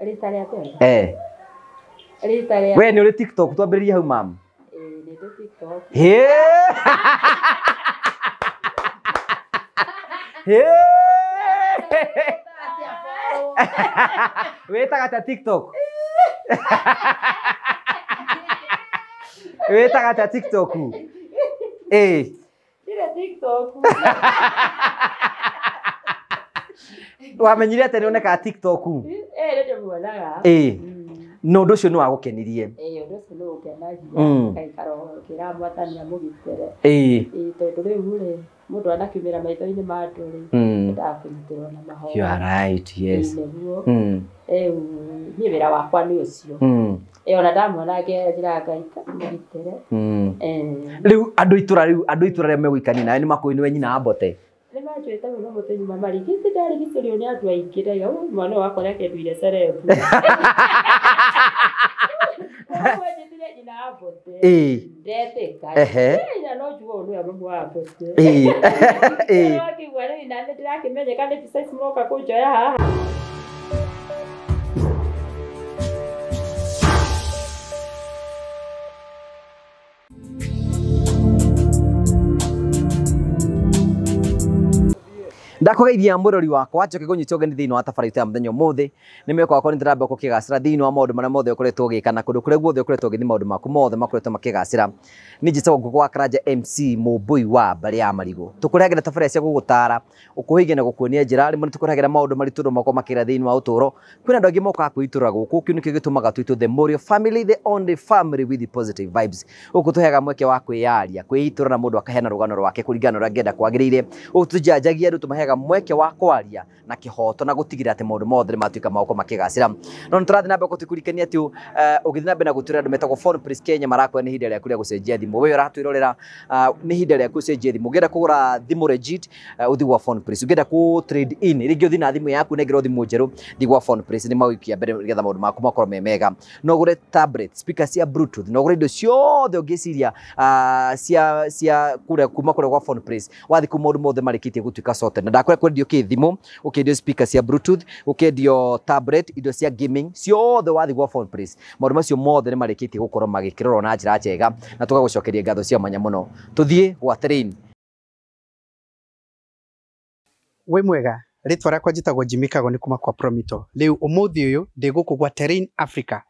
Rita rĩa tena. Rita rĩa. We nĩ uri TikTok twambĩrĩrie hau mam. Nĩ ndĩ TikTok. Wĩtaga ta TikTok. Wĩtaga ta TikTok. Ndĩrĩ TikTok. Wamenyire atĩ nĩ onekaga TikTok? Nĩ ndĩmuonaga. No ũndũ ũcio nĩ wagũkenirie? Ũndũ ũcio nĩ ũkenagia. Ngaikara ngĩra Mwathani amũgitĩre. Tondũ rĩu rĩ mũndũ anakiumĩra maitho-inĩ ma andũ rĩ endaga kũnyitĩrwo na mahoya. You are right, yes. Nĩguo niĩ wĩra wakwa nĩ ũcio. Ona ndamwona njĩra Ngai amũgitĩre. Rĩu andũ itũra rĩa megũikania nawe nĩ makũĩ nĩwe nyina wa Mbote? Nĩ manjwĩte mũno mũthenya mamarigĩte ndarigicĩrio nĩ andũ aingĩ rega mwana wakwa nĩ akenduire cerebu. Nyina wa Mbote. Ndetĩka. Na no njuga ũyũ nĩwe mamu wa Mbote. Wakĩigua rĩu na nĩ ndĩrakĩmenyeka nĩ mbica ici moka kũnjoya haha. Ndakugeithia mũrori wakwa njoke kũnyita ũgeni thĩinĩ wa tabarĩra ya mũthenya ũmũthĩ nĩ mweka wakwa nĩ ndĩramba gũkĩgacĩra thĩinĩ wa maũndũ marĩa mothe ũkoretwo ũgĩka na kũndũ kũrĩa guothe ũkoretwo ũgĩthiĩ maũndũ maku mothe makoretwo makĩgacĩra. Niĩ njĩtagwo Ngũkũ wa Karanja MC Mũmbũi wa mbarĩ ya Marigũ. Tũkũrehagĩra tabarĩra cia gũgũtara ũkũhĩgia na gũkuonia njĩra rĩmwe nĩ tũkũrehagĩra maũndũ maritũ no mako makĩra thĩinĩ wa ũtũũro. Kwĩna andũ angĩ mokaga kwĩitũra gũkũ kĩu nĩkĩo gĩtũmaga twĩtwo the Morio family, the only family with the positive vibes. Gũkũ tũheaga mweke wa kwĩyaria kwĩitũra na mũndũ akaheana rũgano rwake kũringana na ũrĩa angĩenda kwagĩrĩire. Gũkũ tũjanjagia andũ tũmaheaga mweke wa kwaria na kĩhoto na gũtigĩra atĩ maũndũ mothe matuĩka mako makĩgacĩra. No nĩ tũrathiĩ na mbere gũtũkũrikania atĩ ũgĩthiĩ na mbere na gũtũĩra andũ metagwo Phone Prince Kenya marakwĩra nĩ ihinda rĩaku rĩa gũcenjia thimũ. Wee ũratwĩrorera nĩ ihinda rĩaku gũcenjia thimũ. Ũngĩenda kũgũra thimũ legit ũthiĩ gwa Phone Prince. Ũngĩenda kũ trade in rĩngĩ ũthiĩ na thimũ yaku nengerwo thimũ njerũ thiĩ gwa Phone Prince nĩ magũikia mbere nĩgetha maũndũ maku makorwo me mega. No ũgũre tablet, speaker cia bluetooth, no ũgũre indo ciothe ũngĩciria cia kuma kũrĩa gwa Phone Prince. Wathiĩ kũu maũndũ mothe marĩkĩtie gũtuĩka sorted. Na ndakwĩra kwendio thimũ, ũkendio speaker cia bluetooth, ũkendio tablet, indo cia gaming ciothe wathiĩ gwa Phone Prince. Maũndũ macio mothe nĩ marĩkĩtie gũkorwo magĩkĩrorwo na njĩra njega na tũgagũcokeria ngatho cia mwanya mũno. Tũthiĩ gwa Terrain. Wĩ mwega, rĩtwa rĩakwa njĩtagwo Jimmy Kago nĩ kuma kwa Promito. Rĩu ũmũthĩ ũyũ ndĩ gũkũ gwa Terrain Africa.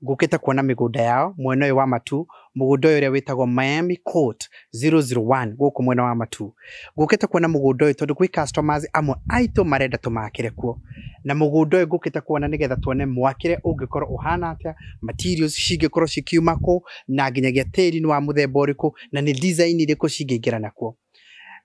Ngũkĩte kuona mĩgũnda yao mwena ũyũ wa Matu, mũgũnda ũyũ ũrĩa wĩtagwo Miami Court 001 gũkũ mwena wa Matu. Ngũkĩte kuona mũgũnda ũyũ tondũ gwĩ customers amwe aitũ marenda tũmakĩre kuo. Na mũgũnda ũyũ ngũkĩte kuona nĩgetha tuone mwakĩre ũngĩkorwo ũhana atĩa, materials cingĩkorwo cikiuma kũ na nginyagia tĩri nĩ wa mũthemba ũrĩkũ na nĩ design irĩkũ cingĩingĩra nakuo.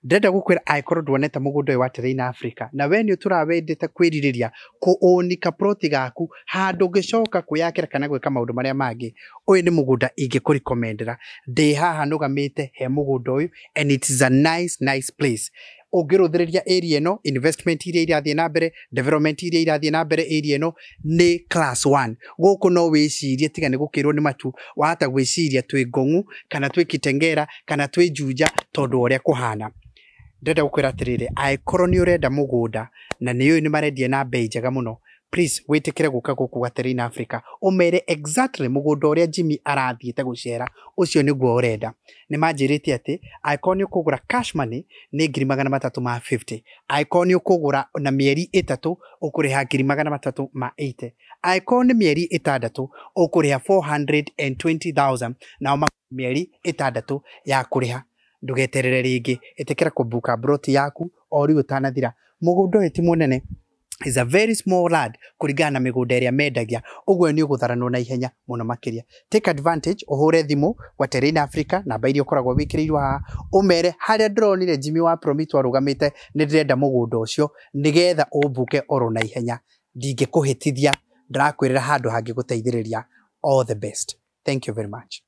Ndĩrenda gũkwĩra angĩkorwo ndwonete mũgũnda ũyũ wa Terrain Africa na we nĩ ũtũrawendete kwĩrirĩria kũũnika ploti gaku handũ ũngĩcoka kwĩyakĩra kana gwĩka maũndũ marĩa mangĩ, ũyũ nĩ mũgũnda ingĩkũrecommendera. Ndĩ haha nũgamĩte he mũgũnda ũyũ and it is a nice place. Ũngĩrũthĩrĩria area ĩno, investment iria irathiĩ na mbere, development iria irathiĩ na mbere area ĩno nĩ class 1. Gũkũ no wĩcirie tiga nĩ gũkĩrwo nĩ Matu, wahota gwĩciria twĩ Ngong'u kana twĩ Kitengera kana twĩ Juja tondũ ũrĩa kũhana. Ndĩrenda gũkwĩra atĩrĩrĩ, angĩkorwo nĩ ũrenda mũgũnda na nĩ ũyũ nĩ marendia na bei njega mũno, please wĩtĩkĩre gũka gũkũ gwa Terrain Africa ũmere exactly mũgũnda ũrĩa Jimmy arathiĩte gũcera ũcio nĩguo ũrenda. Nĩ manjĩrĩte atĩ angĩkorwo nĩ ũkũgũra cash money nĩ 350,000, angĩkorwo nĩ ũkũgũra na mĩeri 3 ũkũrĩha 380,000, angĩkorwo nĩ mĩeri 6 ũkũrĩha 420,000 na mĩeri 6 ya kũrĩha. Ndũgeterere rĩngĩ, ĩtĩkĩra kũbuka broti yaku o rĩu ũtanathira. Mũgũnda ũyũ ti mũnene, is a very small land kũringana na mĩgũnda ĩrĩa mendagia, ũguo nĩ ũgũtharanwo na ihenya mũno makĩria. Take advantage, ũhũre thimũ kwa Terrain Africa namba iria ũkoragwo wĩkĩrĩirwo haha, ũmere harĩa ndĩronire Jimmy wa Promito arũgamĩte nĩ ndĩrenda mũgũnda ũcio nĩgetha ũbuke oro na ihenya. Ndingĩkũhĩtithia, ndĩrakwĩrĩra handũ hangĩgũteithĩrĩria. All the best. Thank you very much.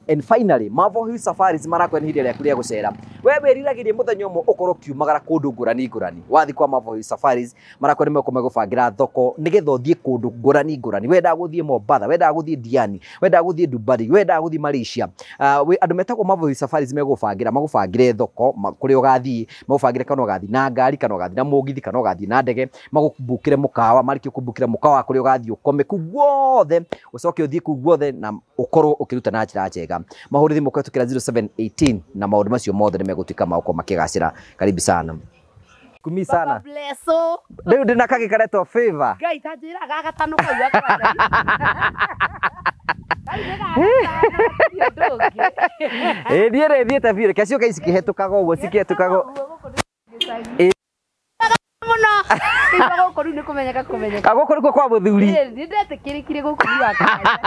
And finally, Mavo Hill Safaris marakwenda hili rĩaku rĩa gũcera. Wewe riragĩrie mũthenya ũmwe ũkorwo kiumagara kũndũ ngũrani. Wathi kwa Mavo Hill Safaris marakwenda megũbangĩra thoko nĩgetha ũthiĩ kũndũ ngũrani. Wenda gũthiĩ Mombasa, wenda gũthiĩ Diani, wenda gũthiĩ Dubai, wenda gũthiĩ Malaysia. Andũ metagwo Mavo Hill Safaris magũbangĩre thoko kũrĩa ũgathiĩ, magũbangĩre kana ũgathiĩ na ngari kana ũgathiĩ na mũgithi kana ũgathiĩ na ndege, magũbukĩre mũkawa, marĩkia kũbukĩra mũkawa kũrĩa ũgathiĩ ũkome kũu guothe, ũcoke ũthiĩ kũu guothe na ũkorwo ũkĩruta na njĩra njega. Mahũrĩ thimũ kwetukĩra 0718 na maũndũ macio mothe nĩmegũtuĩka ma gũkorwo makĩgacĩra. Karibu sana. Kumi sana. Baba blesso. Rĩu ndĩna kagĩkaretwo favor. Ngai tanjĩra gagatano kau akwana. Ndiĩ rĩthiĩte biũ reke ciũke ici kĩhetũkaga ũguo cikĩhetũkaga. Mũno. Nĩguo gũkũ rĩu nĩ kũmenyeka. Gũkũ nĩkuo kwa mũthuri. Nĩ ndetĩkĩrĩkire gũkũ rĩu akwana.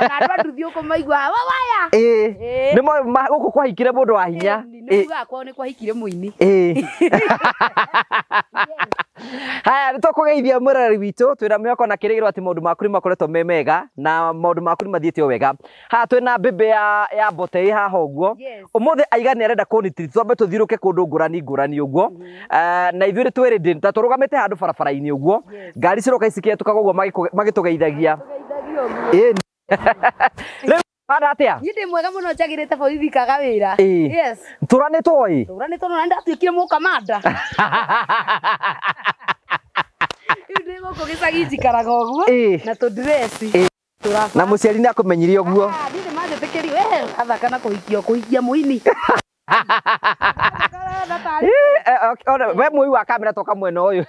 Na andũ nduthi ũkũmaigua waya. Nĩ gũkũ kwahikire mũndũ wa hinya. Nĩ kwao nĩ kwahikire mũini. Haya nĩtũkũgeithia mũrori witũ twĩna mĩoko na kĩrĩgĩrĩro atĩ maũndũ maku nĩmakoretwo me mega na maũndũ maku nĩmathiĩte o wega. Haha twĩna mbembe ya bote haha ũguo. Ũmũthĩ aiga nĩ arenda kũnitiri twambe tũthiũrũke kũndũ ngũrani ũguo. Na ithuĩ twĩrĩ ndĩ ta tũrũgamĩte handũ barabara-inĩ ũguo. Ngari ciroka icikĩhetũkaga ũguo magĩtũgeithagia. Rĩu hana atĩa? Niĩ ndĩ mwega mũno njagĩrĩte borithi kaga wĩra. Yes. Tũranĩtwo ĩ? Tũranĩtwo na ndatuĩkire mũkamanda. Rĩu ndĩ gũkũ gĩcagi njikaraga ũguo na tũndireci. Na mũciari nĩ akũmenyire ũguo. Niĩ nĩmanjĩtĩkĩrie gathaka na kũhikia mũini. We mũi wa kamera toka mwena ũyũ.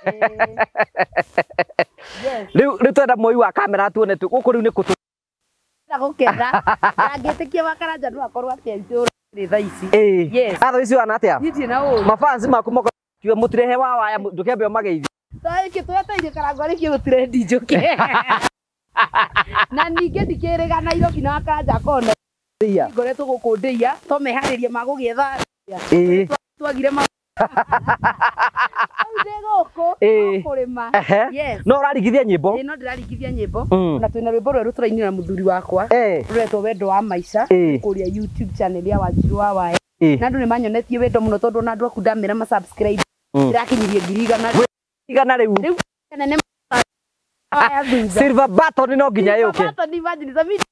Rĩu twenda mũi wa kamera tuone gũkũ rĩu nĩ kũ gũkena ngĩtĩkia Wakaranja no akorwo atĩ thaa ici. Yes. Thaa ici wana atĩa? Niĩ na ũũ. Mafans maku mokiwa mũtirehe wa waya ndũkĩambe ũmageithie. Tũĩ tweteire karango arĩkie gũtirendi njũke. Na ningĩ ndikĩrĩga Nairobi na Wakaranja kona. Ngoretwo gũkũ ndĩia to meharĩria ma gũgĩetha. Twagire kurima. Yes. No ũrarigithia nyĩmbo? No ndĩrarigithia nyĩmbo. Na twĩna rwĩmbo rwerũ tũrainĩra na mũthuri wakwa. Rũretwo Wendo wa Maica kũrĩa YouTube channel ya Wanjiru wa Waya. Na andũ nĩmanyonetie wendo mũno tondũ na andũ aku ndamera ma subscribe. Ndĩrakinyirie 100. 100 rĩu. Rĩu nene Waya thutha. Silver button no nginya yũke. Silver button imagine the video.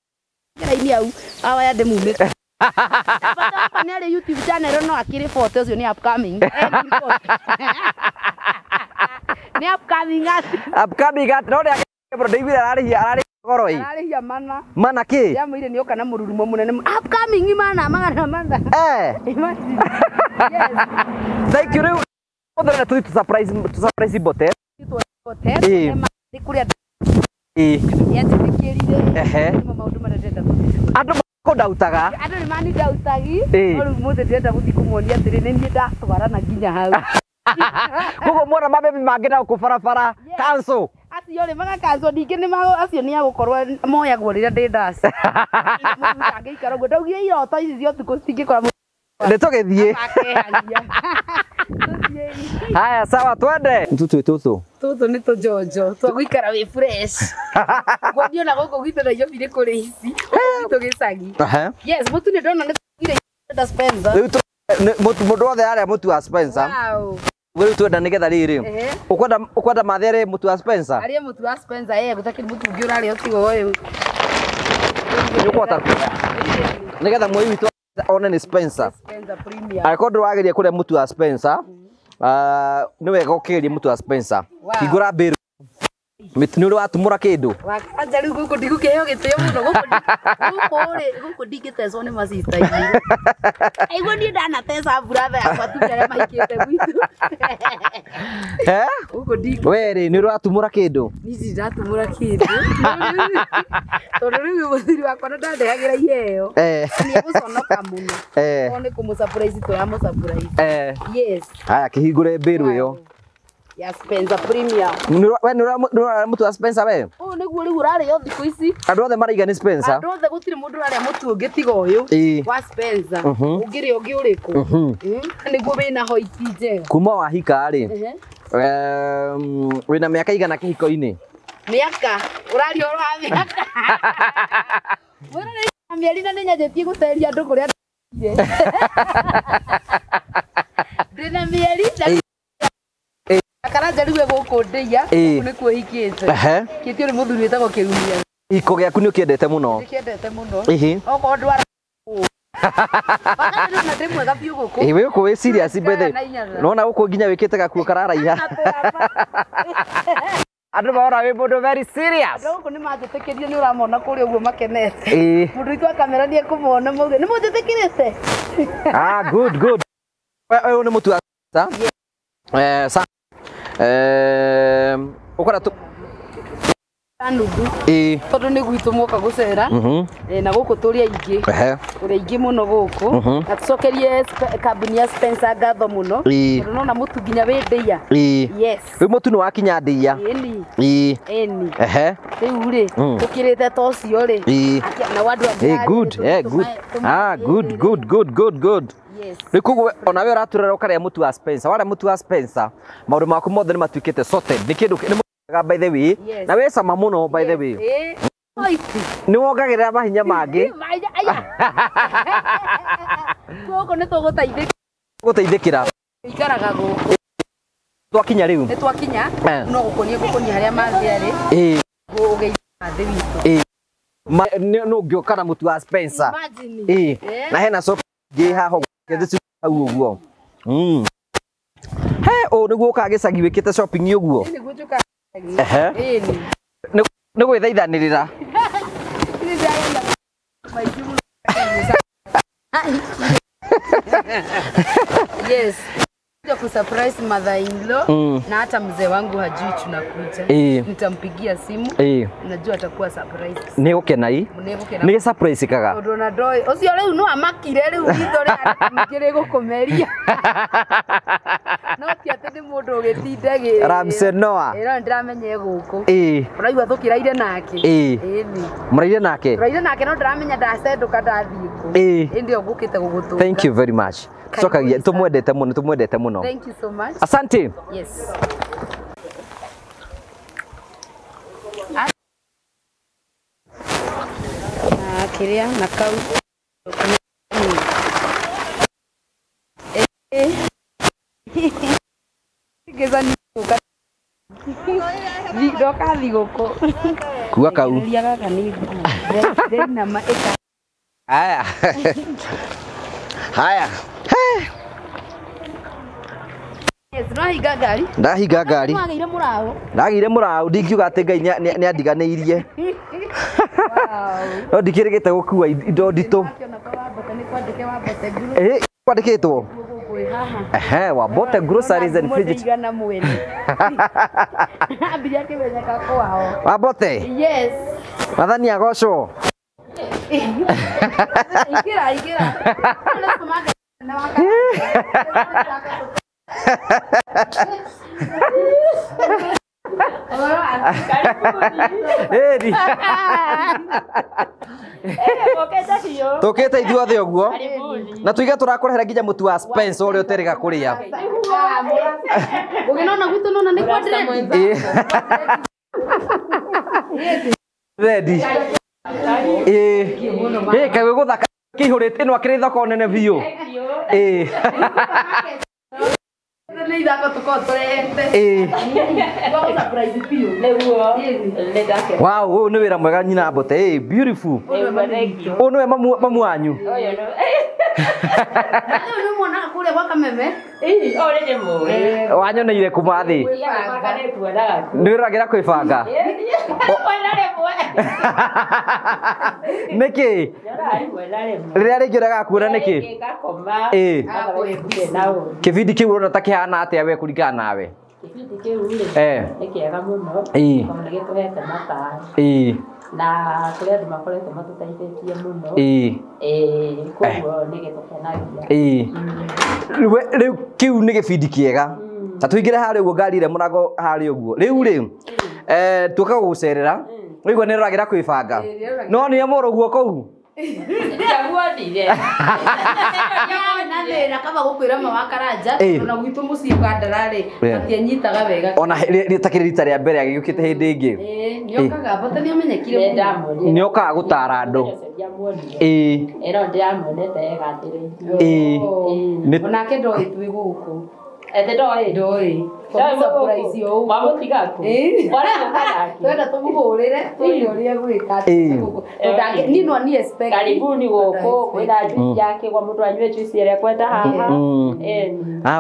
Kĩra-inĩ au Waya ndĩmumĩte. Bata nĩ arĩ YouTube channel no akĩrĩ photo ũcio nĩ upcoming. Nĩ upcoming at no rĩa bro David ararĩhia goro hii. Ararĩhia mana kĩ? Jamũire nĩ oka na mũrurumo mũnene upcoming mana. Yes. Thank you. Odora tu surprise bote. Bote. Nĩ kũrĩa yatĩkĩrire. Maũndũ marĩa ndĩrenda gũthikĩrĩria. Andũ ndautaga. Andũ nĩ mani ndautagi. Rĩu mũthĩ ndĩrenda gũthiĩ kũmuonia atĩrĩ nĩ niĩ ndatwarana nginya hau. Koguo mwana mabebi mangĩ na gũbarabara cancel. Acio rĩ magacancel ningĩ nĩ acio nĩ agũkorwo moyagwo rĩrĩa ndĩ ndaci. Angĩikara ũguo ndaugire iroto ici cia ũtukũ citingĩkora nĩtũgĩthiĩ. Haya sawa twende. Tũtũ nĩ tũjonjo twa gũikara wĩ fresh. Gwathio na gũkũ gwitũ Nairobi nĩ kũrĩ ici. Gwitũ gĩcagi. Yes, mũtu nĩ ndona nĩ tũgire Spencer. Mũndũ wothe arĩa mũtu wa Spencer. Rĩu twenda nĩgetha rĩrĩ. Ũkwenda mathere mũtu wa Spencer? Arĩa mũtu wa Spencer gũtakĩrĩ mũtu ũngĩ ũrarĩa ũtigo ũyũ. Nĩũkũhota nĩgetha mũi witũ one nĩ Spencer. Angĩkorwo ndũrageria kũrĩa mũtu wa Spencer, nĩ wega ũkĩgeria mũtu wa Spencer. Hingũra mbĩrũ. Nĩ ũrĩ watumũra kĩndũ? Wakaranja rĩu gũkũ ndigũkĩheo gĩtĩo mũno gũkũ ndingĩtecwo nĩ macita-inĩ. Aigua niĩ ndanateca brother yakwa tu arĩa mahikĩte gwitũ. We rĩ nĩ ũrĩ watumũra kĩndũ? Niĩ ndatumũra kĩndũ. Tondũ rĩu mũthuri wakwa ndandehagĩra iheo. Nĩ egũconoka mũno. O nĩ kũmũsurprise tũramũsurprise. Yes. Haya kĩhingũre mbĩrũ ĩyo. Ya Spencer Premium. We nĩũrarĩa mũtu wa Spencer we? Ũyũ nĩguo rĩu ũrarĩo thikũ ici. Andũ othe maraiga nĩ Spencer? Andũ othe gũtirĩ mũndũ ũrarĩa mũtu ũngĩ tiga ũyũ wa Spencer. Ũngĩrĩa ũngĩ ũrĩkũ? Nĩguo wĩna hoiti njega. Kuma wahika rĩ, wĩna mĩaka igana kĩhiko-inĩ? Mĩaka Urari ora Mwana ni mieri na nyenyetie guteria andu kuria Ndina mieri Akara njariwe guku ndeia ni kuhikite Kiti uri muthuri wetagwo Kirumia Iko gyaku ni ukiendete muno Ukiendete muno Oko ndwara Wakati ndimwe gabiu guku Wewe uko we serious bethe Nona uko nginya wikite gakuo kararaiha Andu maora we mundu very serious Andu uko ni majitekerie ni uramona kuri uguo makenete Mundu itwa kamera ni ekumona muge ni mujitekerete Good Wewe ni mutu sa sa ukora tu Anudu tondu ni gwitu muka gucera na guku turi aingi uri aingi muno guku na tucokerie kambuni ya Spencer ngatho muno tondu nona mutu nginya wi ndeia yes wi mutu ni wakinya ndeia eni riu ri tukirite tocio ri na wandu good Nikugu ona we uraturera ukaria mutu wa Spencer wale mutu wa Spencer maundu maku mothe ni matuikite sorted ni kindu by the way na we sama muno by the way ni wongagirira mahinya mangi guku ni tuguteithikira ikaraga guku twakinya riu ni twakinya no gukonia haria mathiari ugeithia thi witu no ngiokana mutu wa Spencer na hena shop ngi haho kethu hau uguo o niguo kagicagi wikite shopping uguo ni gwithaithanirira yes ku surprise mother-in-law na hata mzee wangu hajui tunakuja nitampigia simu najua atakuwa surprise ni gukenai ni surprise kaga ndona ndoi ucio riu no amakire riu ritho ri ngire gukomeria no ti ati ni mundu ugitindagi Ramsey Noah ira ndiramenye guku uraigua thukiraire nake ni muraire nake no ndiramenya ndacenduka ndathii ku ndio ngukite gugutu thank you very much Sokagia tumwendete muno Thank you so much Asante Yes Kiria na kau Gezani kuka Doka thigoko Kuga kau Ria kani Dena maeka Haya Yes, ndahinga ngari. Ndahinga ngari. Mwagire murao. Ndagire murao ndingiuga ati Ngai ni andiganiirie. No ndikirigite gukua indo ndito. Kwandikitwo. Wabote groceries and fridge. Igana mwene. Ambia kimenyeka kwao. Wabote? Yes. Mathani agocwo. Ikira. Eri. Tokete ithuothe uguo na tuiga turakurehera nginya mutu wa Spencer uria uteriga kuria uginona gwitu nona ni quadredi ready kawe guthaka kihurite no akiri thoko nene biu ni thako tukotorehete surprise biu wow ni wira mwega nyina Mbote beautiful no mamu wanyu ni mwana kule kwa kameme already mo wanyoneire kumathi ni ragira kwibanga niki riria ringiraga kuona niki kibindi kiu urona ta kihana atia we kuringana nawe kibindi kiu ni kiega muno na gituhete matara na kuri andu makoretwo matutaithĩtie mũno koguo nĩ gĩtũkenagia rĩu kiu nĩ gĩbindi kĩega ta tũingĩre harĩa ũguo ngari ĩrĩa mũrango harĩa ũguo rĩu tuoka gũgũcerera ũigua nĩ ũragira kwĩbanga no nĩ amũrũguo kũu Ndiaguonire. Na thĩna kaba gũkwĩra ma wa Karanja na gwitũ mũciĩ Kandara-rĩ matianyitaga wega. Ona rĩtakĩrĩ rita rĩa mbere agĩũkĩte hĩndĩ ĩngĩ. Nĩokaga bata nĩamenyekire Ndamuonire. Nĩokaga gũtara andũ. Ĩno ndiamuonete ĩgathĩrĩirio. Onake ndoĩ twĩ gũkũ. Ete ndoĩ. Ndoĩ. Surprise yo. Mamũtiga ku. Bora gũkana. Twenda tũmũhũrĩre tuone ũrĩa gwĩka. Tondũ nino ni expect. Karibuni gũkũ kwĩna juice yake kwa mũndũ anyue juice ĩrĩa kwenda haha.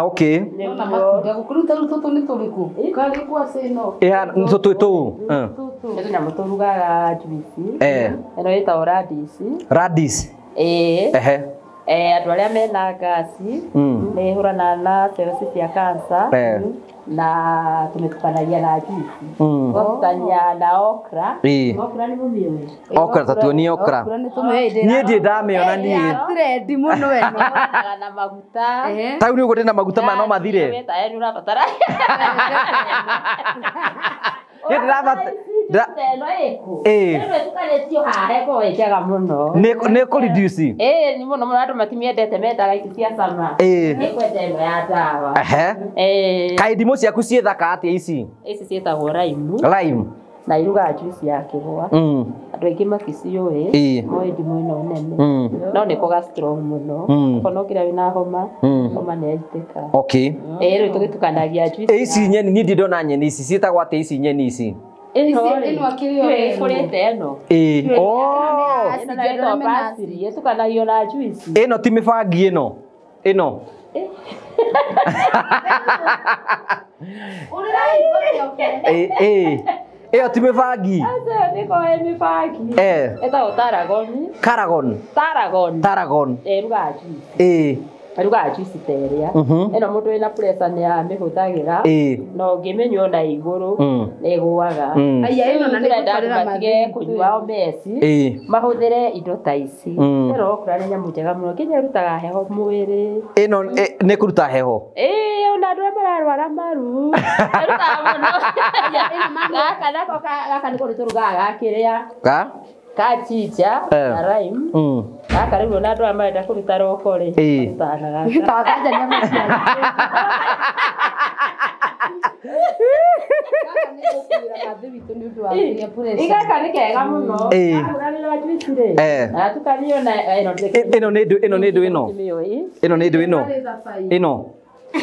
Okay. Na matunda gũkũruta tũtũ nĩ tũrĩkũ? Kari kwa seno. Tũtũ tũ. Nĩ nyamũ tũrugaga juice. Ĩno ĩtagwo radish. Radish. Andũ arĩa mena ngasi nĩ hũrana na cells cia cancer na tũmĩtukanagia na juice. Tũtukania na okra. Okra nĩ mũmĩũĩ. Okra tatuonie okra. Niĩ ndĩ ndamĩona niĩ. Trendi mũno eno. Na maguta. Tau nĩ ũguo ndĩna maguta ma no mathire. Nĩ ũrabatara. Nĩ ndĩrabatara. Ĩno ĩkũ. Ĩno ĩtukanĩtio haha ĩkoragwo ĩ njega mũno. Nĩ kũ-reduce. Nĩ mũno mũno andũ matimiendete mendaga ici cia cama. Nĩ kwenda ĩno ya ndawa. Kaĩ ndimũ ciaku ciĩ thaka atĩa ici? Ici ciĩtagwo lime. Lime. Na irugaga juice ya kĩgwa. Andũ aingĩ maticiũĩ. Moĩ ndimũ ĩno nene. No nĩ kũga strong mũno. Kono kĩrĩa wĩna homa. Homa nĩ yaitĩka. Okay. Rĩu tũgĩtukanagia juice. Ici nyeni niĩ ndona nyeni ici ciĩtagwo atĩa ici nyeni ici? Ĩno akĩrĩo ĩkũrĩte ĩno. Ĩno nayo pasiri ĩtukanagio na juice. Ĩno ti mĩbangi ĩno. Ĩno. Ĩyo ti mĩbangi. Aca nĩko ĩ mĩbangi. Ĩtagwo Tarragon. Tarragon. Ĩrugaga juice. Arugaga juice ta ĩrĩa. Ĩno mũndũ wĩna pressure nĩ amĩhũthagĩra. No ũngĩmĩnyua na igũrũ nĩ ĩgũaga. Aya ĩno na nĩ gũtwarĩra matige kũnyua omeci. Mahũthĩre indo ta ici. Ĩno okra nĩ nyamũ njega mũno. Nginya ĩrutaga heho mwĩrĩ. Ĩno nĩ kũruta heho. Ona andũ arĩa mararwara maru. Ĩrutaga mũno. Gaka nĩko tũrugaga gakĩrĩa. Kachicha na lime. Gaka rĩu ona andũ arĩa marenda kũruta roko-rĩ. Gaka nĩ kega mũno. Gahũranĩra juice-rĩ. Gatukanio na ĩno nĩ ndũ ĩno. Ĩno nĩ ndũ ĩno.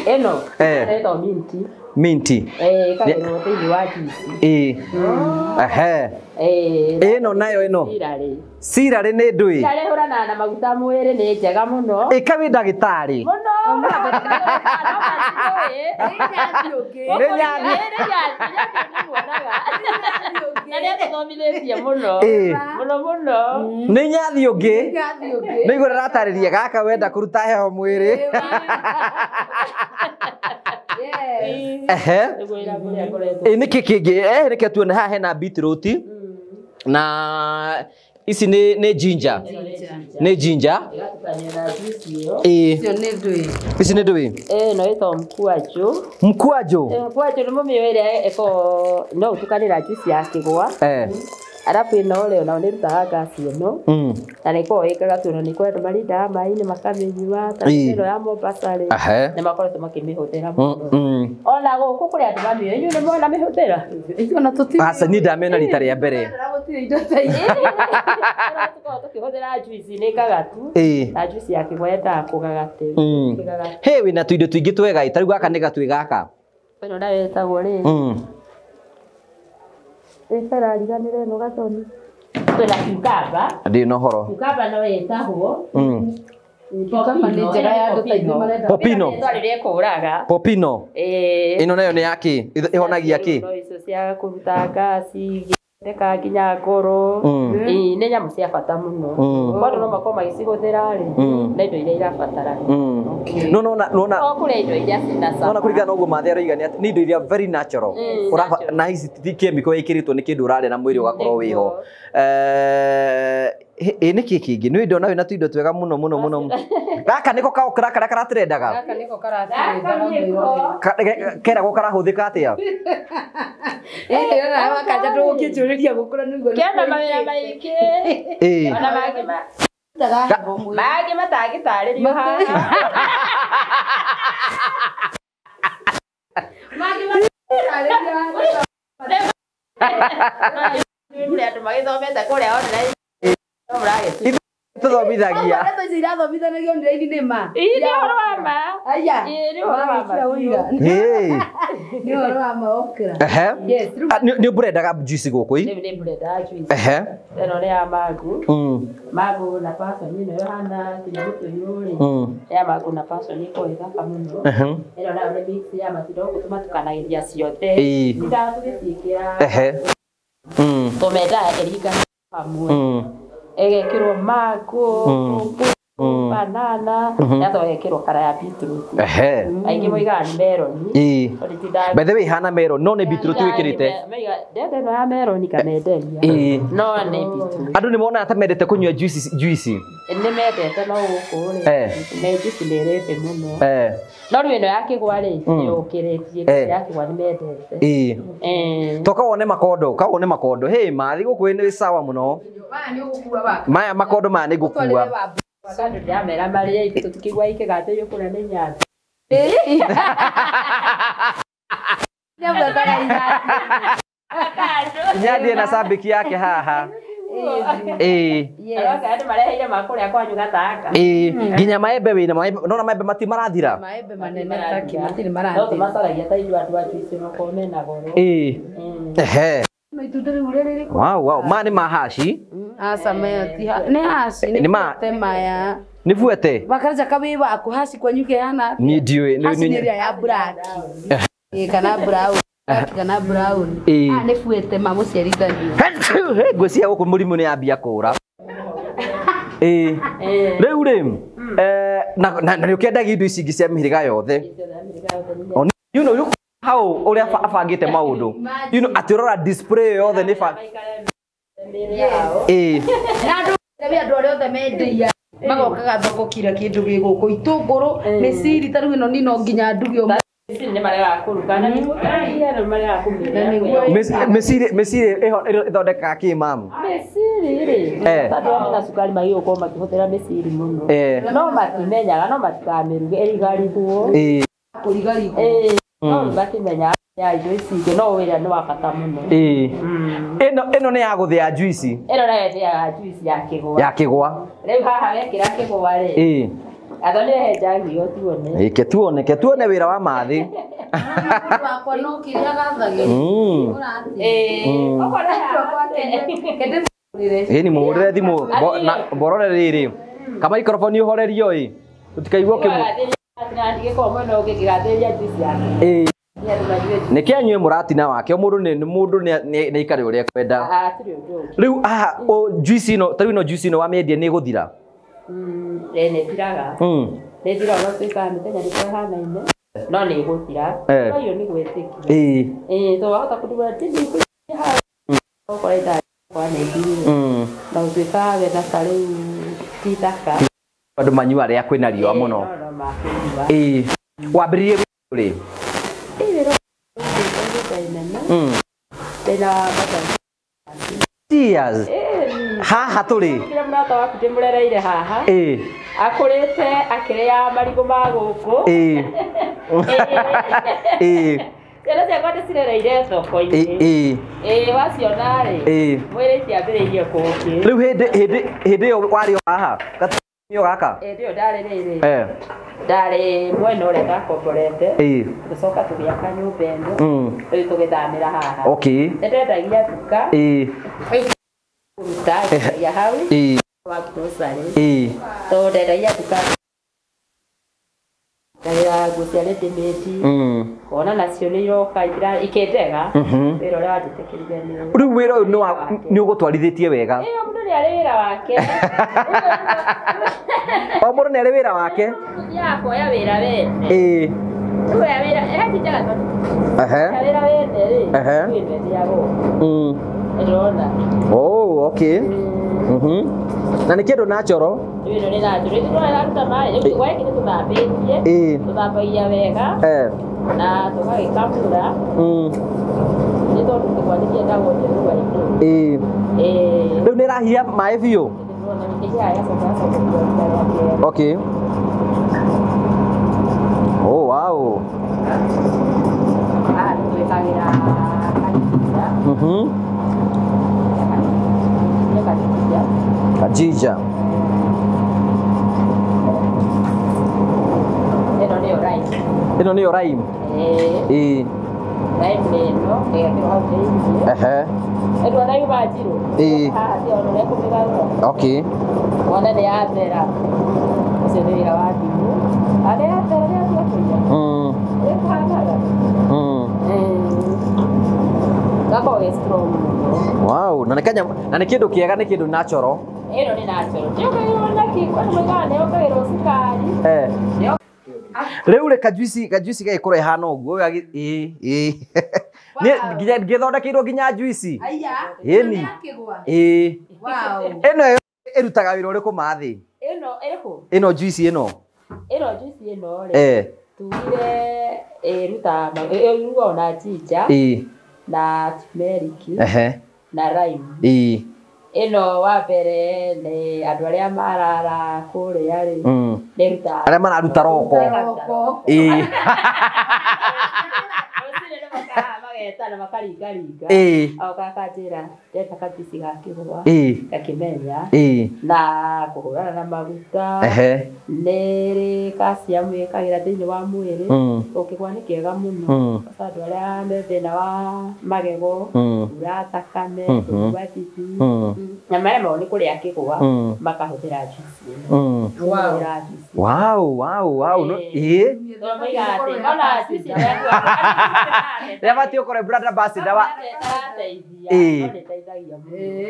Ĩno ĩtagwo minti. Minti. Ĩkagĩrwo thĩinĩ wa juice. Ĩno nayo ĩno. Cirarĩ nĩ ndũĩ. Cirarĩ hũranaga na maguta mwĩrĩ nĩ njega mũno. Ĩka wĩ ndagĩtarĩ. Mũno. Nĩ nyathi. Na nĩ atũthomithĩtie mũno. Mũno. Nĩ nyathi ũngĩ. Nĩ igũrũ ratarĩria gaka wenda kũruta heho mwĩrĩ. Nĩkĩ kĩngĩ reke tuone haha hena beetroot na ici nĩ ginger. Nĩ ginger. Ici nĩ ndũĩ. Ĩno ĩtagwo mkwaju. Mkwaju. Mkwaju nĩ mũmĩoĩ ĩrĩa ĩkoragwo no ũtukanĩra juice ya kĩgwa. Arabu ĩno rĩ ona nĩ ĩrutaga ngasi ĩno. Na nĩ ĩkoragwo ĩkaga tuono nĩ kwenda marindaga maĩ-inĩ makamĩnyua. Ta ĩno ya Mombasa rĩ. Nĩ makoretwo makĩmĩhũthĩra mũno. Ona gũkũ kũrĩ andũ mamĩoĩ inyuĩ nĩ mwona mĩhũthĩra. Ona tũti. Aca niĩ ndamĩona rita rĩa mbere. Tũkĩhũthĩra juice nĩ ngagatu. Na juice ya kĩgwa yendaga kũgagate. Hĩ wĩna tũindo tũingĩ twega ĩ. Ta rĩu gaka nĩ gatwĩ gaka. Ĩno nayo ĩtagwo rĩ. Ĩtarariganĩre ĩno gatoni. Twĩna cucumber. Ndĩ na ũhoro. Cucumber no ĩtagwo. Cucumber nĩ njega ya andũ taingĩ marenda. Popino. Twarĩrĩa kũraga. Popino. Ĩno nayo nĩ ya kĩ? Ĩhonagia kĩ? Icio cia kũruta ngasi. Teka nginya ngoro. Nĩ nyamũ cia bata mũno. Andũ no makorwo magĩcihũthĩra rĩ. Na indo iria irabatara. Nona kũrĩa indo iria cina cama. Nona kũringana na ũguo Maathai aroiga nĩ indo iria very natural. Na ici ti chemical ĩkĩrĩtwo nĩ kĩndũ ũrarĩa na mwĩrĩ ũgakorwo wĩho. Nĩkĩ kĩngĩ? Nĩ ndona wĩna tũindo twega mũno. Gaka nĩko kaokra karĩa karatĩrendaga. Gaka nĩko karatĩrendaga. Keragwo karahũthĩka atĩa? Wakanja ndũgũkĩnjũrĩria gũkũra nĩguo. Kĩana mawĩra maingĩ. Ona mangĩ Magi matagĩtarĩrio haha. Magi matagĩtarĩrio haha. Andũ magĩthomete kũrĩa online. No mũragĩtu. Tuthomithagia. Ndeto ici irathomithanagio online-inĩ ma. Ii nĩ ũhoro wa ma. Aya. Nĩ ũhoro wa ma. Nĩ ũhoro wa ma okĩra. Yes. Nĩ ũrendaga juice gũkũ ii? Nĩ mũrendaga juice. Ĩno nĩ ya mango. Mango na passion ĩno ĩhana kĩnyamũ kĩũru-rĩ. Ya mango na passion ĩkoragwo ĩthaka mũno. Ĩno nayo nĩ mix ya matunda gũkũ tũmatukanagĩria ciothe. Nĩndaga tũgĩciĩkĩra. Tũmendaga ĩringana hamwe. Egekĩrwo mango, banana, yacoka egekĩrwo kara ya beetroot. Aingĩ moigaga nĩ meloni. By the way hana melon no nĩ beetroot wĩkĩrĩte. Ndenda ĩno ya meloni kamenderia. No nĩ beetroot. Andũ nĩ monaga ta mendete kũnyua juice. Nĩ mendete no gũkũ-rĩ. Nĩ juice nĩ rĩte mũno. No rĩu ĩno ya kĩgwa-rĩ yũkĩrĩtie ya kĩgwa nĩ mendete. Toka wone makondo. Hey mathi gũkũ nĩ sawa mũno. Maya makondo maya nĩ ngũkua. Wakati ndĩramera marĩa itũ tũtikĩgwa ikĩgatĩrio kũrĩa nĩ nyathi. Nyathi ena sambiki yake haha. Andũ mareheire makũrĩa kwanyu gataka. Nginya maembe wĩna maembe, nona maembe mati marathira. Maembe manene taki matirĩ marathira. No tũmacaragia ta ithuĩ andũ a juice no korwo mena goro. Itunda rĩu rĩrĩ rĩkũ? Wow, ma nĩ mahaci. Aca maya ti nĩ haci nĩ maya. Nĩ buete. Bakaraja kabe bako haci kwanyu kehana. Ni ndiwe Haci nĩ ya black. Kana brown. Kana brown. Nĩ buete mamũciarithanio. Ngwĩciria gũkũ mũrimũ nĩ yambia kũra. Rĩu rĩ na nĩ ũkĩendagia indo ici ingĩ cia mĩhĩrĩga yothe. You know how ũrĩa abangĩte maũndũ. You know atĩrora display yothe nĩ andũ arĩa othe mendeia magokaga thoko kira kĩndũ gĩgũkũ itũngũrũ mĩciri ta rĩu ĩno ni no nginya nduge nĩ marega kũruga na nĩguo nĩ marega kũmĩrĩa. Mĩciri ĩthondekaga kĩ mamu? Mĩciri-rĩ tondũ amena cukari magĩrĩirwo gũkorwo makĩhũthĩra mĩciri mũno no matimenyaga no matikamĩruge ĩrigarigwo kũrigarigwo no matimenyaga ya indo ici ingĩ no wĩra nĩ wa bata mũno. Ĩno nĩ ya gũthĩa juice. Ĩno nayo ĩthĩaga juice ya kĩgwa. Ya kĩgwa. Rĩu haha wekĩra kĩgwa-rĩ athonire njagi o tuone. Tuone wĩra wa mathi. Wakwa no kĩrĩa gathagia. Ni mũhũrĩre thimũ mborore rĩrĩ. Kama microphone ũhorerio ĩ. Tũtikaigua kĩmwe. Gĩkorwo mwena ũngĩ ngĩgathĩria juice yake. Nĩ kĩanyue mũratina wake mũndũ nĩ aikare ũrĩa kwenda. Rĩu aha juice ĩno ta rĩu ĩno juice ĩno wamĩendia nĩ ĩgũthira. Nĩ thiraga. Nĩ thiraga no twĩkaga mĩthenya ndĩkahanaine no nĩ ĩgũthira. No iyo nĩ gwĩtĩkia. To wahota kũndugũra tindi haha. Okorwo ĩtarĩ kwa nĩ ithire. Na ũtuĩkaga wetha ta rĩu ti thaka. Andũ manyua rĩa kwĩna riũa mũno. Wambĩrĩrie rĩ? Cheers. Haha tũrĩ. Kĩrĩa mũrata waku ndĩmũrereire haha. Akũrĩte akĩrĩa marigũ ma gũkũ. Ciana ciakwa ndĩcirereire thoko-inĩ. Waciona-rĩ mwĩrĩ itiambĩrĩirie kũngĩ. Rĩu hĩndĩ ĩyo warĩ o haha gatĩmĩo gaka. Hĩndĩ ĩyo ndarĩ rĩrĩ. Ndarĩ mwena ũrĩa ndakomborete. Tũcoka tũgĩaka nyũmba ĩno. Rĩu tũgĩthamĩra haha. Nĩndendagia nduka. Kũruta ndendagia hau. Wa grocery. Tondũ ndendagia nduka. Ndagĩra nguo cia ready-made. Kona nacio nĩ iroka ikĩndega. Wĩra ũrĩa wanjĩtĩkĩrire nĩ rĩu wĩra ũyũ nĩ ũgũtwarithĩtie wega. Mũndũ nĩ arĩ wĩra wake. O mũndũ nĩ arĩ wĩra wake. Ya kuoya wĩra wene. Kuoya wĩra ĩhatinjaga tondũ. Wĩra wene-rĩ. Wĩra thiago. Ndĩrona. Okay. Na nĩ kĩndũ natural. Wĩra nĩ natural. Rĩu tũraruta maĩ. Rĩu gwake nĩ tũthambĩtie. Tũthambagia wega. Na tũgagĩkamũra. Nĩ tondũ tũkwanĩkia ndago njerũ wa indo. Rĩu nĩ ĩrahia maĩ biũ. Okay. Oh wow. Kajija. Ino niyo rhyme. Rhyme no, Edo na yuba jiro. Ti ono le kumigalo. Okay. Wana de atera. Se de ya wadi. Ade atera ya tuya. Gako is strong. Wow, na ni kindu kiega ni kindu natural. Eno ni natural. Joka yona ki kwa mwigane okero sukari. Riu re kajuici gagikura ihana uguo ngithondekeirwo nginya juici ni wow ino irutaga wira uriku mathi ino juici ino tugire ruta rugo na ginger na turmeric na lime ino wa mbere ni andu aria marara kuria ri ni ruta aria mararuta roko mageta makarigaringa akakajira ndeta kabisi gakigwa gakimenya na kuhurana na maguta nere calcium ikagira thiini wa mwiri ukigwa ni kiega muno andu aria me thina wa magego ura thakame watiti na maria ni kuria kigwa makahuthira juice wow no Rebatio kore brother basi dawa.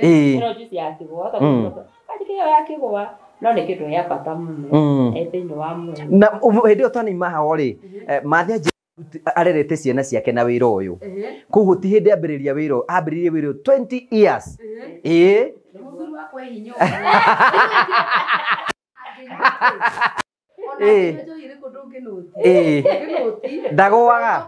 Ino juice ya kigwa kajikia ya kigwa no ni kindu ya bata muno ethini wa mwiri na hindi o tani maha ri mathi arerete ciana ciake na wira uyu koguo ti hindi ambiriria wira ambiririe wira 20 years muthuri wa kwa hinyo ndagoaga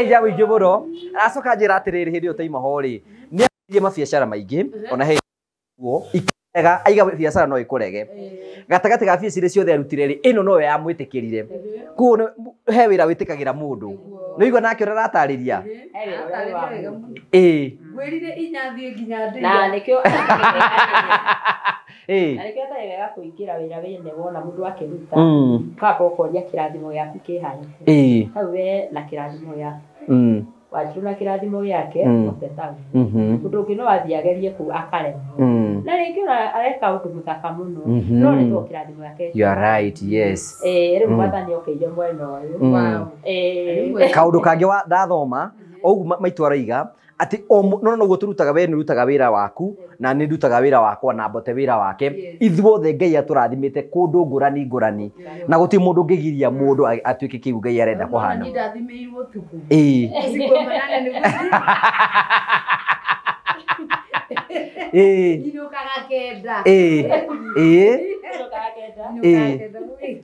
ya wĩingĩ mũno acoka njĩra atĩrĩrĩ hĩndĩ ĩyo taima ho rĩ nĩ ambĩrĩirie mabiacara maingĩ ona he guo ikega aiga biacara no ikurege gatagati ga biacara ciothe arutire rĩ ĩno no ya mwĩtĩkĩrire kuo he wĩra wĩtĩkagĩra mũndũ nĩ igua nake ũratarĩria gwĩrire inyathie nginya ndĩ na nĩkĩo na nĩkĩo ta wega kũingĩra wĩra wĩne wona mũndũ akĩruta kaba ũkoria kĩrathimo gĩaku kĩhana hau we na kĩrathimo gĩaku Wanjiru na kĩrathimo gĩake mũtetaga mũndũ ũngĩ no athiĩ agerie kũu akaremwo na rĩngĩ areka ũndũ mũthaka mũno no nĩ tondũ kĩrathimo gĩake you are right yes rĩu mwathani okĩire mwena ũyũ kaũndũ kangĩ ndathoma ũguo maitũ araiga ati no guo turutaga we nirutaga wira waku na nirutaga wira wakwa na mbote wira wake ithuothe Ngai aturathimite kundu ngurani na guti mundu ngigiria mundu atuike kiu Ngai arenda kuhana ndathimirwo tuku inukaga kenda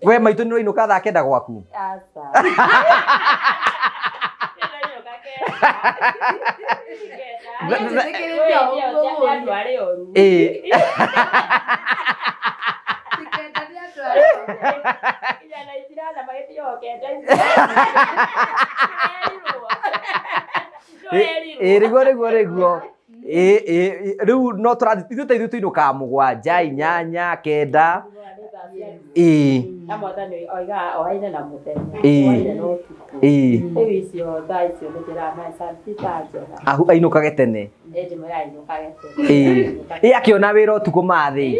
we maitũ nĩ inuka thaa kenda gwaku riguo riu no tũrathiĩ tuinukaga mũgwanja inyanya kenda na mwathani oiga oaine na mũthenya oaine na ũtukũ rĩu icio thaa icio nĩ ndĩramaca njega ainũkage tene ndĩmwĩra ainũkage tene akĩona wĩra ũtukũ mathĩ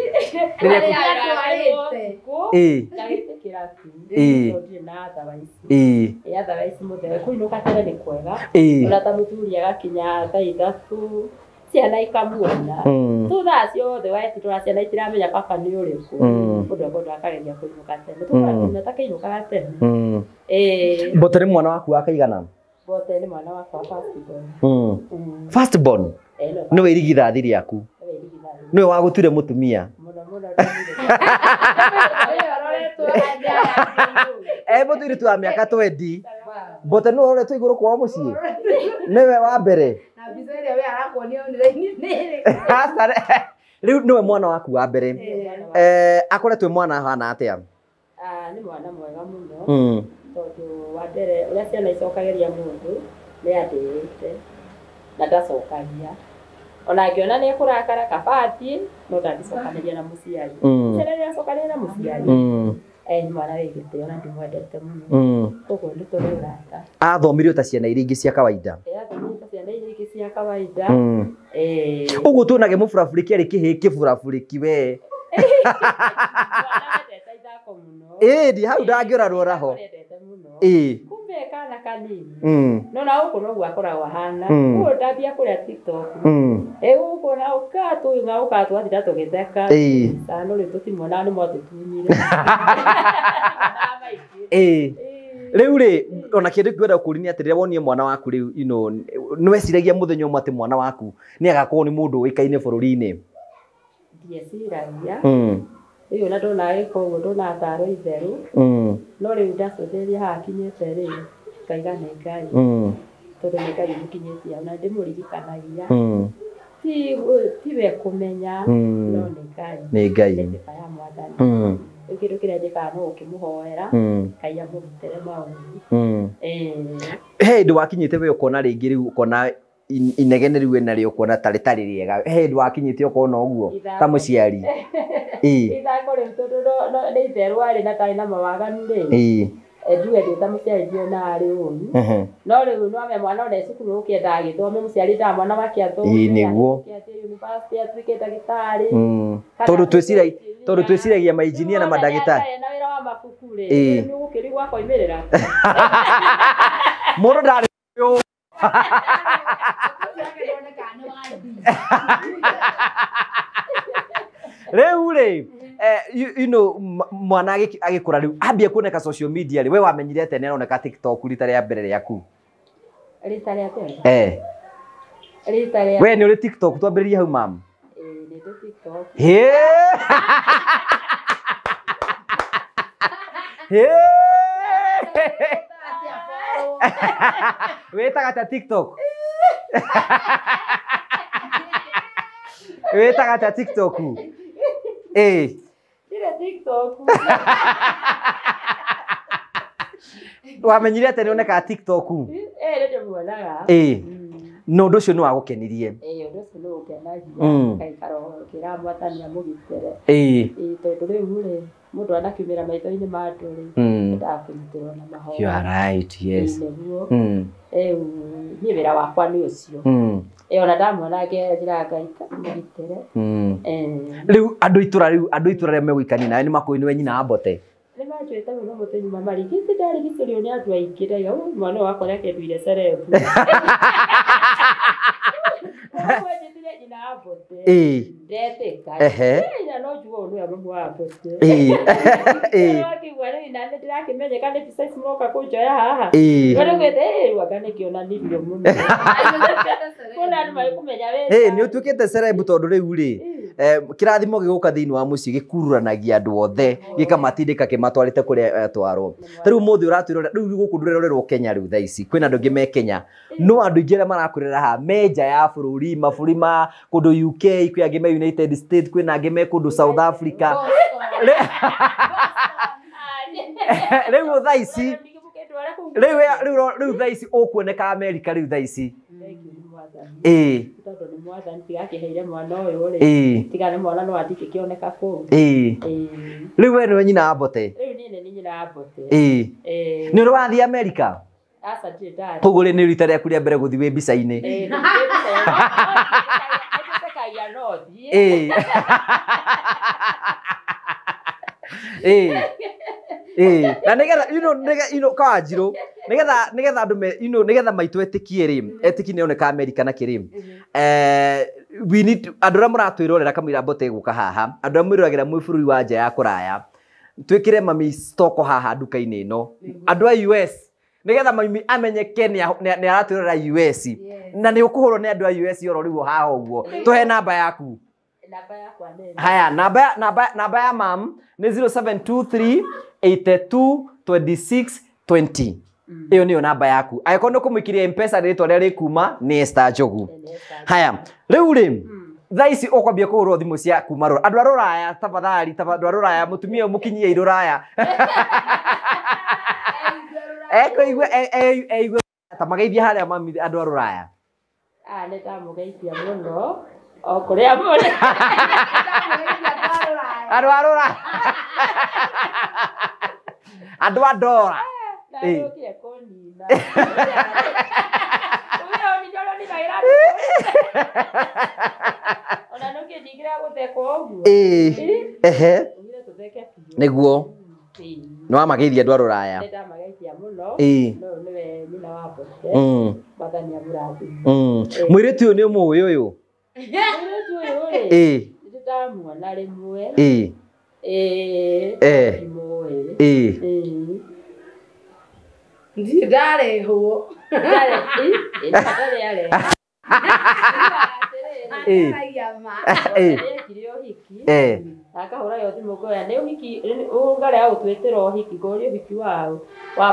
ndagĩtĩkĩra tu ndirĩ na thawa ici mũthenya kũinũka tene nĩ kwega ona ta mũthuri agakinya thaa ithatũ ciana ikamuona tu thaa ciothe wetitũra ciana itiramenya baba nĩ ũrĩkũ mũndũ akageria kũinũka tene tũkona takĩinũkaga tene Mbote nĩ mwana waku akaigana Mbote nĩ mwana wakwa first born nĩwe irigithathi rĩaku nĩwe wagũtuire mũtumia mũthuri tu wa mĩaka 20 Mbote no ore tu iguru kwa mucii. Niwe wa mbere. Na bizo ile we arakuonia online. Asare. Riu niwe mwana waku wa mbere. Akoretwe mwana hana atia? Ni mwana mwega muno. Tondu wa mbere uria ciana icokagiria mundu ni athĩte na ndacokagia. Ona ngiona ni kurakara kabati no ndangĩcokanĩria na mũciari. Ciana iria acokanĩria na mũciari. Ni mwana wĩ gĩtĩo na ndĩmwendete mũno. Ũguo nĩ tũrĩ ũrata. Athomirio ta ciana iria ingĩ cia kawaida. Athomirio ta ciana iria ingĩ cia kawaida. Ũguo tuonage mũburabũrĩki arĩ kĩhĩ kĩburabũrĩki we. Ndi hau ndangĩorarwo raho. Kumbe kana kanini. No na uko no gwakoragwo hana. Uko ndambia kũrĩa TikTok. Uko na ukatu na ukatu athira tũgĩtheka. Sana rĩ tũtimona nĩ mwatũtunyire. Rĩu rĩ ona kĩndũ ngwenda kũũria atĩ rĩrĩa wonire mwana waku rĩu nĩ weciragia mũthenya ũmwe atĩ mwana waku nĩ agakorwo nĩ mũndũ ũĩkaine bũrũri-inĩ? Ndieciragia. Rĩu ona ndona agĩka ũguo ndona ataro itherũ. No rĩu ndacũthĩrĩria haha akinyĩte rĩ ngaiga nĩ Ngai. Tondũ nĩ Ngai mũkinyĩtie hau na ndĩmũririkanagia. Ti we kũmenya no nĩ Ngai. Nĩ Ngai. Ndeto ya Mwathani. Kĩndũ kĩrĩa njĩkaga no gũkĩmũhoera Ngai amũgitĩre maũndũ. He hĩndĩ wakinyĩte we ũkona rĩngĩ rĩu ũkona inegene rĩu ena rĩo ũkona tarĩ rĩega. He hĩndĩ wakinyĩte ũkona ũguo ta mũciari? Ithako rĩu tondũ nĩ itherũ arĩ na tarĩ na mawaganu rĩ. Njuge ndĩ ta mũciari ndiona arĩ ũru. No rĩu no ame mwana ũrĩa cukuru ũkĩenda agĩthome mũciari nda mwana wake athome. Nĩguo. University atuĩke ndagĩtarĩ. Tondũ twĩciragia mainjinia na mandagĩtarĩ. Na wĩra wa mabuku rĩ. Nĩ ũgũkĩrigwo akoimĩrĩra. Mũndũ ndarĩ ũyũ. Rĩu rĩ mwana agĩkũra rĩu ambia kuoneka social media rĩ we wamenyire atĩ nĩ aroneka TikTok rita rĩa mbere rĩaku? Rita rĩa mbere. Rita rĩa. We nĩ ũrĩ TikTok twambĩrĩrie hau mam? Nĩ ndĩ TikTok. Wĩtaga ta TikTok? Wĩtaga ta TikTok? Ndĩrĩ TikTok. Wamenyire atĩ nĩ onekaga TikTok? Nĩ ndĩmuonaga. No ũndũ ũcio nĩ wagũkenirie? Ũndũ ũcio nĩ ũkenagia. Ngaikara ngĩra Mwathani amũgitĩre. Tondũ rĩu rĩ mũndũ anakiumĩra maitho-inĩ ma andũ rĩ endaga kũnyitĩrwo na mahoya. You are right, yes. Nĩguo niĩ wĩra wakwa nĩ ũcio. Ona ndamuona njĩra Ngai amũgitĩre. Rĩu andũ itũra rĩrĩa megũikania nawe nĩ makũĩ nĩwe nyina wa Mbote? Nĩ manjwĩte mũno mũthenya marigĩte ndarigicĩrio nĩ andũ aingĩ ndaiga mwana wakwa nĩakenduire cerebu. Ndetĩka. Na no njuga ũyũ nĩwe mami wa Mbote. Wakĩigua rĩu na ndĩrakĩmenyeka nĩ mbica ici moka kũnjoya haha. Rĩu gwĩte rĩu anga nĩkĩonanirio mũno. Kuna andũ magĩkũmenya wĩra. Nĩ ũtuĩkĩte cerebu tondũ rĩu rĩ kĩrathimo gĩgũka thĩinĩ wa mũciĩ gĩkururanagia andũ othe gĩkamatindĩka kĩmatwarĩte kũrĩa twarwo. Ta rĩu mũthĩ ũratwĩrora rĩu gũkũ ndũrerorerwo Kenya rĩu thaa ici kwĩna andũ angĩ me Kenya no andũ aingĩ arĩa marakũrera haha me nja ya bũrũri mabũrũri ma kũndũ UK kwĩ angĩ me United States kwĩna angĩ me kũndũ South Africa. Rĩu thaa ici rĩu thaa ici ũkuoneka America rĩu thaa ici. Tondũ nĩ Mwathani tigakĩheire mwana ũyũ rĩ tiga nĩ mwana no atingĩkĩoneka kũu. Rĩu we nĩwe nyina wa Mbote? Rĩu niĩ nĩ nyina wa Mbote. Nĩ ũrĩ wathiĩ America? Aca ndirĩ ndathiĩ. Koguo nĩ rita rĩaku rĩa mbere gũthiĩ wĩ mbica-inĩ? Ndĩtĩkagia no thiĩ. Na nĩgetha Kanjirũ nĩgetha andũ nĩgetha maitũ etĩkie rĩ etĩki nĩ oneka America na kĩrĩ andũ arĩa mũratwĩrorera kamũira Mbote gũka haha andũ arĩa mwĩroragĩra mwĩ bũrũri wa nja ya kũraya twĩkĩre mami stoko haha nduka-inĩ ĩno andũ a US nĩgetha mami amenyeke nĩ aratwĩrorera US na nĩ ũkũhũrwo nĩ andũ a US oro rĩu haha ũguo tũhe namba yaku. Haya namba ya mam nĩ 0723 82 26 20. iyo niyo namba yaku agiko no kumuikiria M-Pesa ritwa ria rikuma ni Esther Njogu haya riu ri thaici ukwambia kuhurwo thimu cia kuma rora andu aroraya tafadhali andu aroraya mutumia mukinyie iroraya igwe ta mageithia haria mami andu aroraya nĩ ndamugeithia mũno o kũrĩa mũrĩ andu aroraya andu andora ndarũkie kũnina ona nũkĩndigĩra gũthekwo ũguo ehe nĩguo no amageithia andu aroraya nĩ ndamageithia mũno no nĩwe nyina wa Mbote Mwathani amũrathime mũirĩtu ũyũ nĩ ũmũĩ ũyũ mũirĩtu ũyũ rĩ ndamuona rĩmwe ndarehwo akahũra yo thimũ ngoya nĩ ũhiki ũngarĩa gũtwĩtĩra ũhiki ngũria ũhiki wa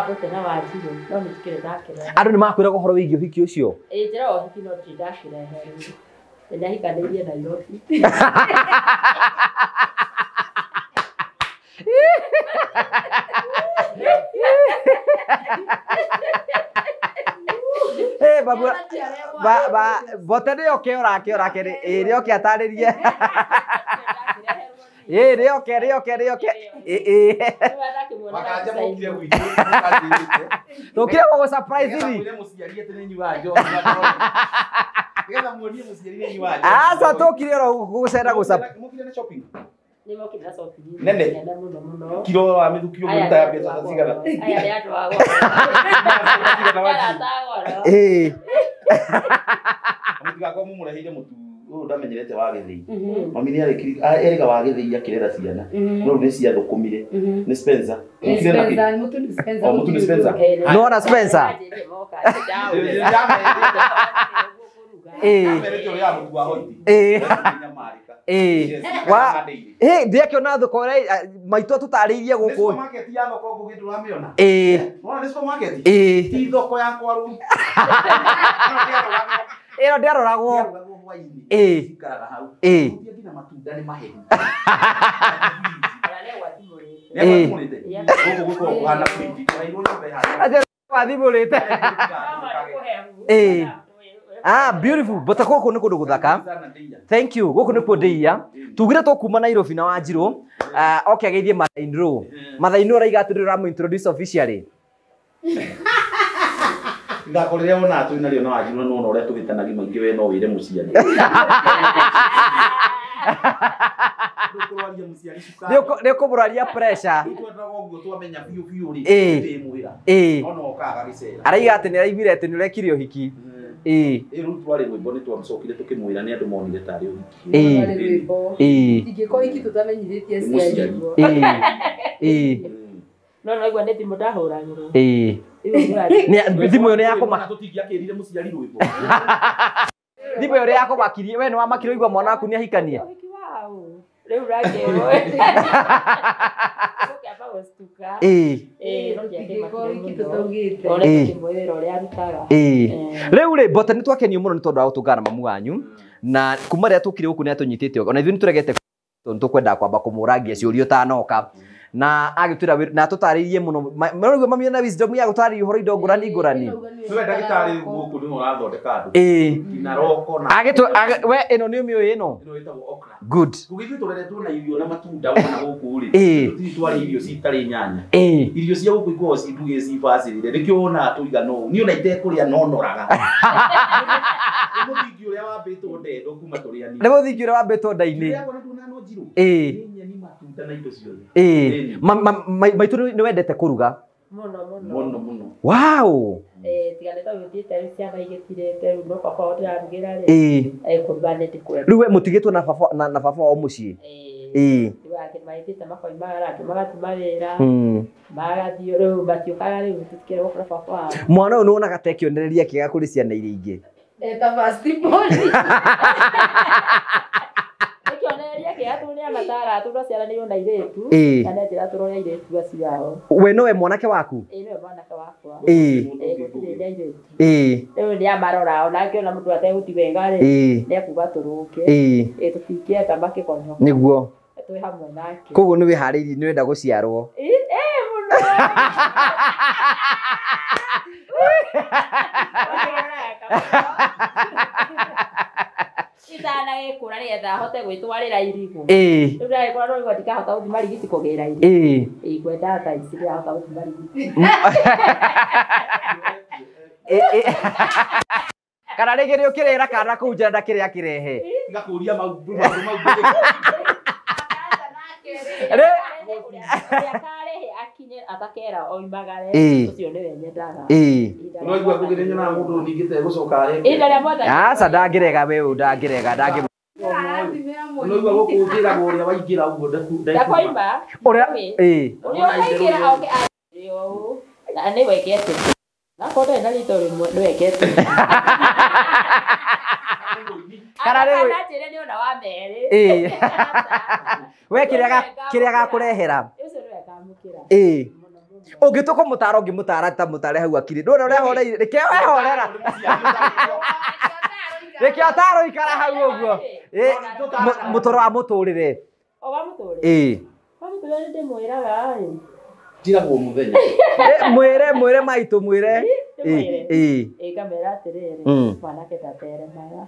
Mbote na Wanjirũ no nĩtikĩrĩ ndakerehe andũ nĩ makwĩraga ũhoro wĩgiĩ ũhiki ũcio njĩra ũhiki no ndirĩ ndakerehe rĩu nĩahikanĩirie Nairobi babu Mbote nĩoke orake rĩoke atarĩrie rĩoke tũkire gũgũ surprise ithi aca tũkire gũgũcera nene kilo wa mithukio muta ya pesa cigana mutiga kwa mumurehire mutu ndamenyerete wa githii mami ni erega wa githii akirera ciana no ni cia thukumire ni Spencer mutu ni Spencer no na Spencer ndiakiona thoko maitũ tũtarĩirie gũkũ supermarket ya thoko ngũgĩ ndũramĩona wona nĩ supermarket ti thoko yakwa rũu ĩyo ndiaroragwo ikaraga hau nginya matunda nĩ mahehu wathimũrĩte beautiful but gũkũ nĩ kũndũ gũthaka thank you gũkũ nĩ kuo Ndeia tugire tũkuma Nairobi na Wanjirũ oke ageithie Mathainũ ũraiga atĩ ndĩramũ introduce officially ngakorire ona twina rĩo na Wanjirũ no ũrĩa tũgĩtanagia maingĩ we no wĩre mũciari nĩ kũmũraria pressure araiga atĩ nĩ araiguire atĩ nĩ ũrekire ũhiki rĩu twarĩ rwĩmbo nĩ twamũcokire tũkĩmwĩra nĩ andũ monire tarĩ ũhiki ingĩkorwo hiki tũtamenyithĩtie ciarirwo no naigua nĩ thimũ ndahũragĩrwo thimũ ĩyo nĩ yakũmaka tũtingĩakĩrire mũciari rwĩmbo thimũ ĩyo nĩ yakũmakirie we nĩ wamakire ũigua mwana waku nĩ ahikanie rĩu rakerwo ũkĩamba gũcituka rĩu rĩ Mbote nĩ twakenio mũno nĩ tondũ wa gũtũngana na mamu wanyu na kuma rĩrĩa tũkire gũkũ nĩ atũnyitĩte ona ithuĩ nĩ tũregete tũkwendaga kwamba kũmũrangia ciũria ũtanoka na agĩtwĩra na tũtarĩirie mũno maraigua mami na wisdom ya gũtarĩria ũhoro indo ngũrani nĩwe ndagĩtarĩ gũkũ nĩ ũrathondeka andũ na roko na we ĩno nĩ ũmĩũĩ ĩno ĩtagwo okra good gũgĩthiĩ tũreretwo na irio na matunda ona gũkũ rĩ tũthiĩ twarĩ irio citarĩ nyanya irio cia gũkũ ikoragwo cinduge cibacĩrĩre nĩkĩo wonaga tũigana ũũ niĩ ona itekũrĩa nonoraga nĩ mũthingi ũrĩa wambĩtwo ndendo kuma tũrĩ anini nĩ mũthingi ũrĩa wambĩtwo nda-inĩ maitũ nĩ wendete kũruga mũno wow tiganĩte gũthiĩte ciana igĩtirĩte rĩu no baba ndĩrarugĩra rĩ kũruga nĩ ndĩkwenda rĩu we mũtigĩtwo na baba wao mũciĩ maitĩte makoimagara angĩ magatuma wĩra magathiĩ rĩu matiũkaga rĩu tũtikĩrĩ gũkora baba wao mwana ũyũ nĩ wonaga ta kĩonereria kĩega kũrĩ ciana iria ingĩ ta first born kĩonereria Ake atunia matara atu ciana ni ona iretu kana njira turoya iretu aciao. We nowe mwanake waku? Niwe mwanake wakwa. Gutire iretu. Riu ni amarora ona ngiona mundu ateguti wega ri ni akuga turuke. Tutikienda makikonyo. Niguo. Twi hamwe nake. Koguo ni wihariirie ni wenda guciarwo. Muno. Itana gikura ni etha hote gwitwarira irigu. Riu ndagikora no igoti kahota guthima rigiti kugira irigu. Ikwenda ta iciri hota guthima rigiti. Kana rĩngĩ nĩ ũkĩrĩra kana kũu nja ndakĩrĩa kĩrehe. Ngakuria mau. Akarehe akinye atakera oimagare ucio ni wenye ndaga. No igua kugire nyona mundu ningite gucoka rĩngĩ. Indaria mothe. Aca ndangĩrega we ndangĩrega No igua gũkũnjĩra ũrĩa waingĩra ũguo ndakoima. Ũrĩa ũrĩa waingĩra oke ayo. Na nĩ wekete. Na kodo na rito nĩ wekete. Kana njĩre nĩ ona wa merĩ. We kĩrĩa gakũrehera. Ucio nĩ wekamũkĩra. Ũngĩtuko mũtaro ngĩmũtara ta mũtare hau akiri. Ndũrona ũrĩa horeire. Reke wehorera. Reke ataro ikara hau ũguo. Mũtoro wa mũtũrĩre. O wa mũtũrĩre. Wa mũtũrĩre ndĩmwĩraga tiragwo mũthenya. Mwĩre maitũ mwĩre. Kamera atĩrĩrĩ. Mwanake ndateremaga.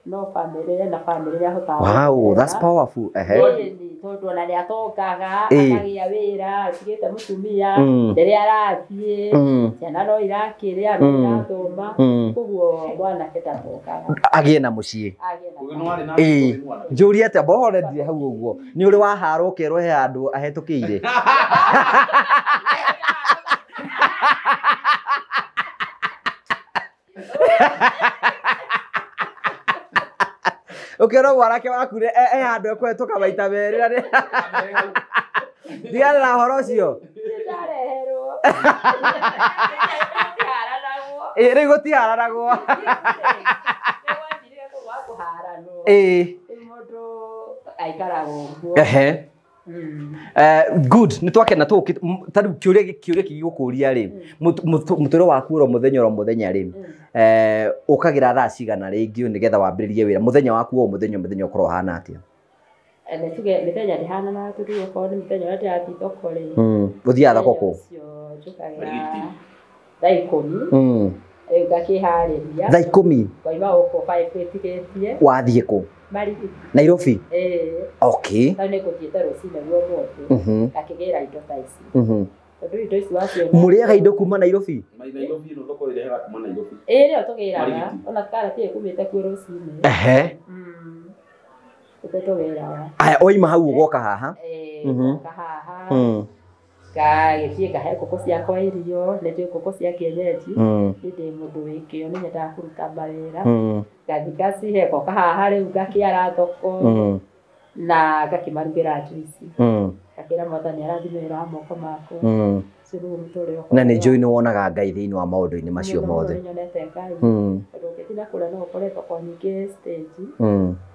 No family na family yahotaga. Wow, that's powerful. Tondu ona ni atokaga akagia wira atigite mutumia rĩrĩa arathiĩ ciana no irakĩrĩa no irathoma koguo mwanake ndatokaga agie na mũciĩ. Njũria atĩa mbohorendire hau ũguo nĩ ũrĩ wahara ũkerwo he andũ ahetũkĩire. Ukero mwanake waku handå ekwetũka maita merĩ na ndigana na horo ũcio. Rĩu gũtiharanagwo. Good nĩ twakena tarĩu kĩũria kĩgĩgũkũria rĩ mũtũrĩre waku oro mũthenya rĩ ũkagĩra thaa cigana rĩngĩ nĩgetha wambĩrĩrie wĩra mũthenya waku o mũthenya ũkorwo hana atĩa? Mĩthenya ndĩhana na tũrĩ okorwo nĩ mũthenya ũrĩa ndĩrathiĩ thoko rĩ ũthiaga thoko njũkagĩra thaa 10 ngakĩharĩria thaa 10 ngoima gũkũ 5 ĩtigĩtie. Wathiĩ kũ? Marigiti. Nairobi? Okay. Tau nĩ ngũthiĩte rũcinĩ guothe ngakĩgĩra indo ta ici. Tondũ indo ici waciona mũrĩaga indo kuma Nairobi? Nairobi ĩno thoko ĩrehaga kuma Nairobi. Nĩyo tũgĩraga ona karati ĩkumĩte kuo rũcinĩ. Tũgĩraga. Aya oima hau ũgoka haha? Ngoka haha. Ngagĩthiĩ ngahe ngũkũ ciakwa irio nĩ ndĩ ngũkũ cia kienyeji ndĩ mũndũ wĩkĩo nĩ nyendaga kũruta mawĩra ngathi ngacihe ngoka haha rĩu ngakĩara thoko na ngakĩmarugĩra juici ngakĩra mwathani arathimĩra moko makwa ũcio nĩguo mũtũrĩre wakwa. Na nĩ njũĩ nĩ wonaga Ngai thĩinĩ wa maũndũ-inĩ macio mothe. Nyonete Ngai tondũ ũngĩthiĩ na kũrĩa no ũkore thoko nyingĩ stage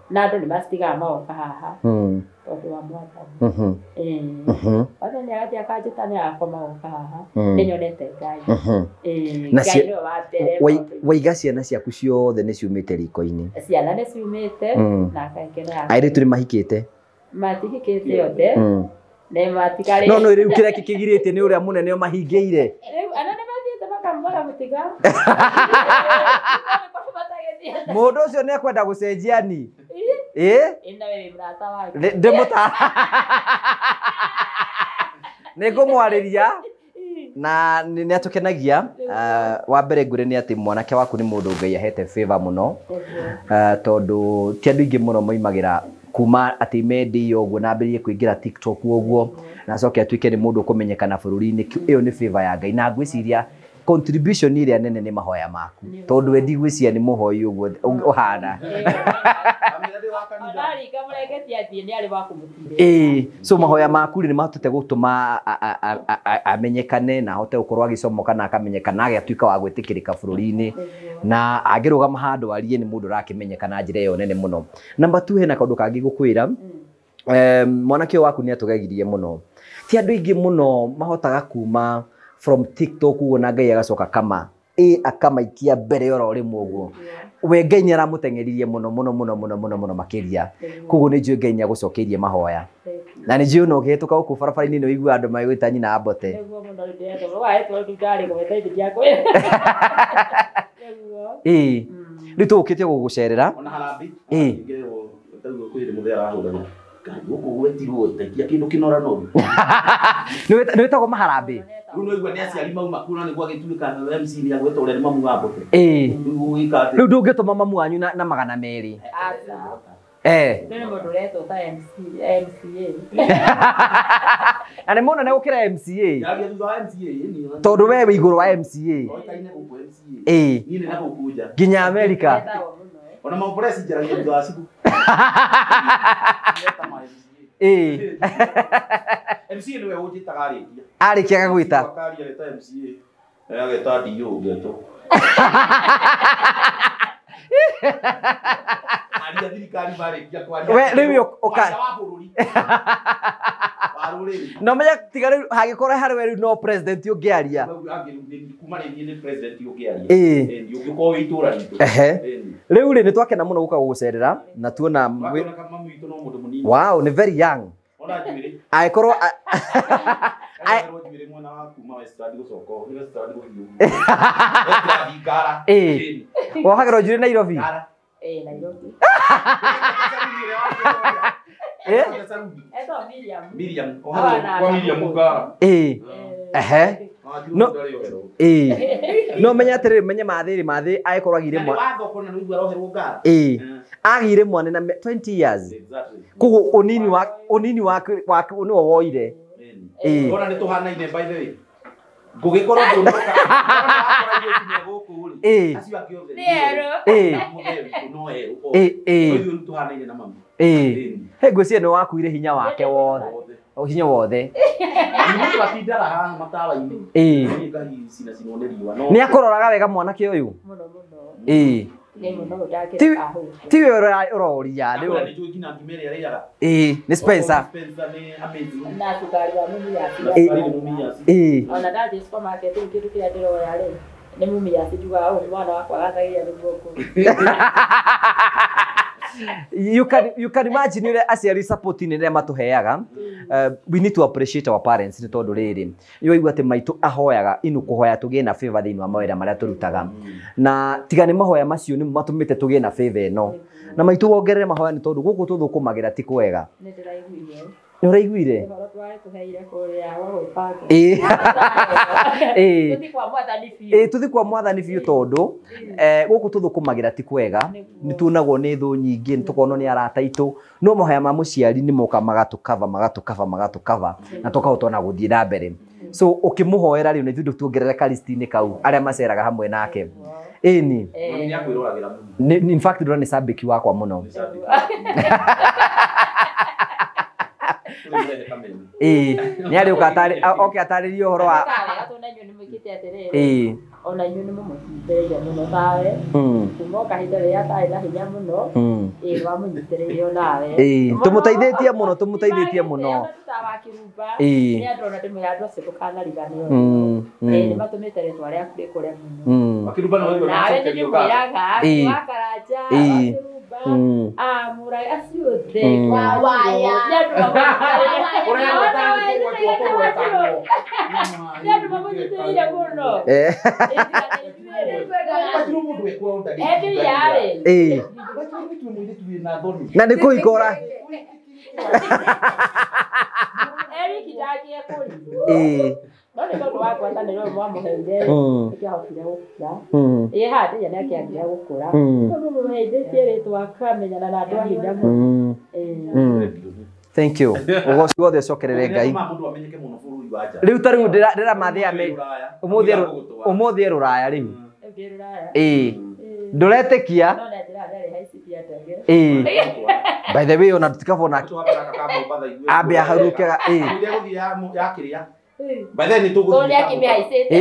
na andũ nĩ macitigaga magoka haha tondũ wa mwathani. Mwathani agathiĩ akanjĩta nĩ agakoma goka haha nĩ nyonete Ngai. Ngai nĩwe wa mbere. Waiga ciana ciaku ciothe nĩ ciumĩte riko-inĩ? Ciana nĩ ciumĩte na ngakena. Airĩtu nĩ mahikĩte? Matihikĩte othe nĩ matigarĩ. No rĩu kĩrĩa kĩgirĩtie nĩ ũrĩa mũnene ũmahingĩire? Rĩu ana nĩ mathiĩte makamũra mũtiga. Mũndũ ũcio nĩ ekwenda gũcenjia ni? Ĩna wewe mrata wake. Ndĩmũta. Nĩ ngũmwarĩria na nĩ atũkenagia. Wa mbere ngwĩre nĩ atĩ mwanake waku nĩ mũndũ Ngai ahete favor mũno tondũ ti andũ aingĩ mũno moimagĩra kuma atĩ mendi ũguo na ambĩrĩrie kũingĩra TikTok ũguo na acoke atuĩke nĩ mũndũ ũkũmenyekana bũrũri-inĩ. Ĩyo nĩ favor ya Ngai na ngwĩciria contribution ĩrĩa nene nĩ mahoya maku tondũ we ndigwĩciria nĩ mũhoi ũguo ũhana. So mahoya maku nĩ mahotete gũtũma amenyekane na ahote gũkorwo agĩcomoka na akamenyekana agĩtuĩka wa gwĩtĩkĩrĩka bũrũri-inĩ na angĩrũgama handũ arie nĩ mũndũ ũrakĩmenyeka na njĩra ĩyo nene mũno. Number 2 hena kaũndũ kangĩ gũkwĩra mwanake waku ni atugegirie muno ti andu ingi muno mahotaga kuma from TikTok ugo na Ngai agacoka kama akamaikia mbere yoro rimwe uguo we Ngai ni aramutengeririe muno makiria kugo ni njui Ngai ni agucokeirie mahoya na ni njui no gihituka guku barabara-ini no igua andu magwita nyina Ambote ritu ukite gugucerera ona harambi taguo kwire muthera ahura guku gwetirwo tekia kindu kinora no ni wetagwo maharambi runo igwa ni aciari mauma kuna ni gwagituika MC ni agweta ure mamu Ambote riu ndungituma mamu wanyu na 200 Nene mundu reto ta MCA. Ane mona ne gukira MCA. Yagia thutha wa MCA ni. Tondu we iguru wa MCA. Oikaine guku MCA. Ni ni na gukuja. Ginya America. Ona mapresi njaragia thutha wa siku. MCA ni we ujitaga arikia. Arikia gwita. Akaria leta MCA. Ageta dio geto. Aria thirikari barikia kwaria. We riu uka. No menya tiga riu hagikora hari we no president ungiaria. Kuma ni president ungiaria. Ndio uko itura ritu. Riu ri ni twakena muno guka gucerera na tuona mamu itu no mundu munini. Wow, ni very young. Ona jwire. Aikorwo jwire mwana wa kuma Western gucoko, ni Western guhiu. Western gara. Wahagero jwire Nairobi. Nairobi. Miriam. Kwa Miriam gara. No menya atiriri menye mathi aikorwo agire mwana. Wathoko na nigwa roherwo gara. Agire mwana na 20 years. Kugo unini wake ni woire. Ona ni tuhanaine by the way. Ngugikorwo ndunoka. Ona guku ri. Acio akiothe. No ero. Oyu tuhanaine na mama. He ngwiciria ni wakuire hinya wake wothe. Hinya wothe. Ni watindara haha matawa-ini. Ni ngai cina cinone riwa. Ni akororaga wega mwanake uyu. Ti we uroria ni ni njui ngina ngimeri ariaga. Ni Spencer. Spencer ni amazing. Na sukari wa mumi yasi. Ona ndathi supermarket kindu kiria ndiroya ri ni mumi yasi njugaga uyu mwana wakwa gathagia ni guoko. You can imagine ile aciari support ni ria matuheaga. We need to appreciate our parents ni tondu riri yo igua ati maitu ahoyaga inu kuhoya tugie na favor thini wa mawira maria turutaga na tiga ni mahoya macio ni matumite tugie na favor eno na maitu wongerere mahoya ni tondu guku tuthukumagira ti kwega Ni ndiraiguire. Ni uraiguire tuthi kwa mwathani biu tondu guku tuthukumagira ti kwega ni tunagwo ni thu nyingi tukono ni arata itu no mahoya ma muciari ni moka magatukava na tukahotona guthii na mbere so ukimuhoera riu ni vindu tuongerereka list-ini kau aria maceraga hamwe nake ni akwiruragira muno in fact ndona ni sabiki wakwa muno ni ari ukatari okay ataririo uhoro wa ona inyu ni mumunyitiriire muno nawe kuma kahinda riria atari na hinya muno wamunyitiriire onawe tumutaithĩtie muno ni andu ona ndimwe andu acio tukanariganio ni matumite ritwa riaku rikuria muno akirumba no nawe ni mwiraga wakaranja murai aciothe waya ni andu mamunyitiriire muno na ni kuikora Eric ndagie kuri None tondu wa ngwataniro ĩyo mwamuheire nĩkĩahotire gũkũra handi ya nĩakĩambire gũkũra mũmũheithĩtie rĩtwa akamenyana na andũ a hinya mũno thank you ugoci wothe ucokerere Ngai riu ta riu ndĩramathia ũmũthĩ rũraya riu ndũretĩkia by the way ona tutikabona ambe aharukega by then ni tugu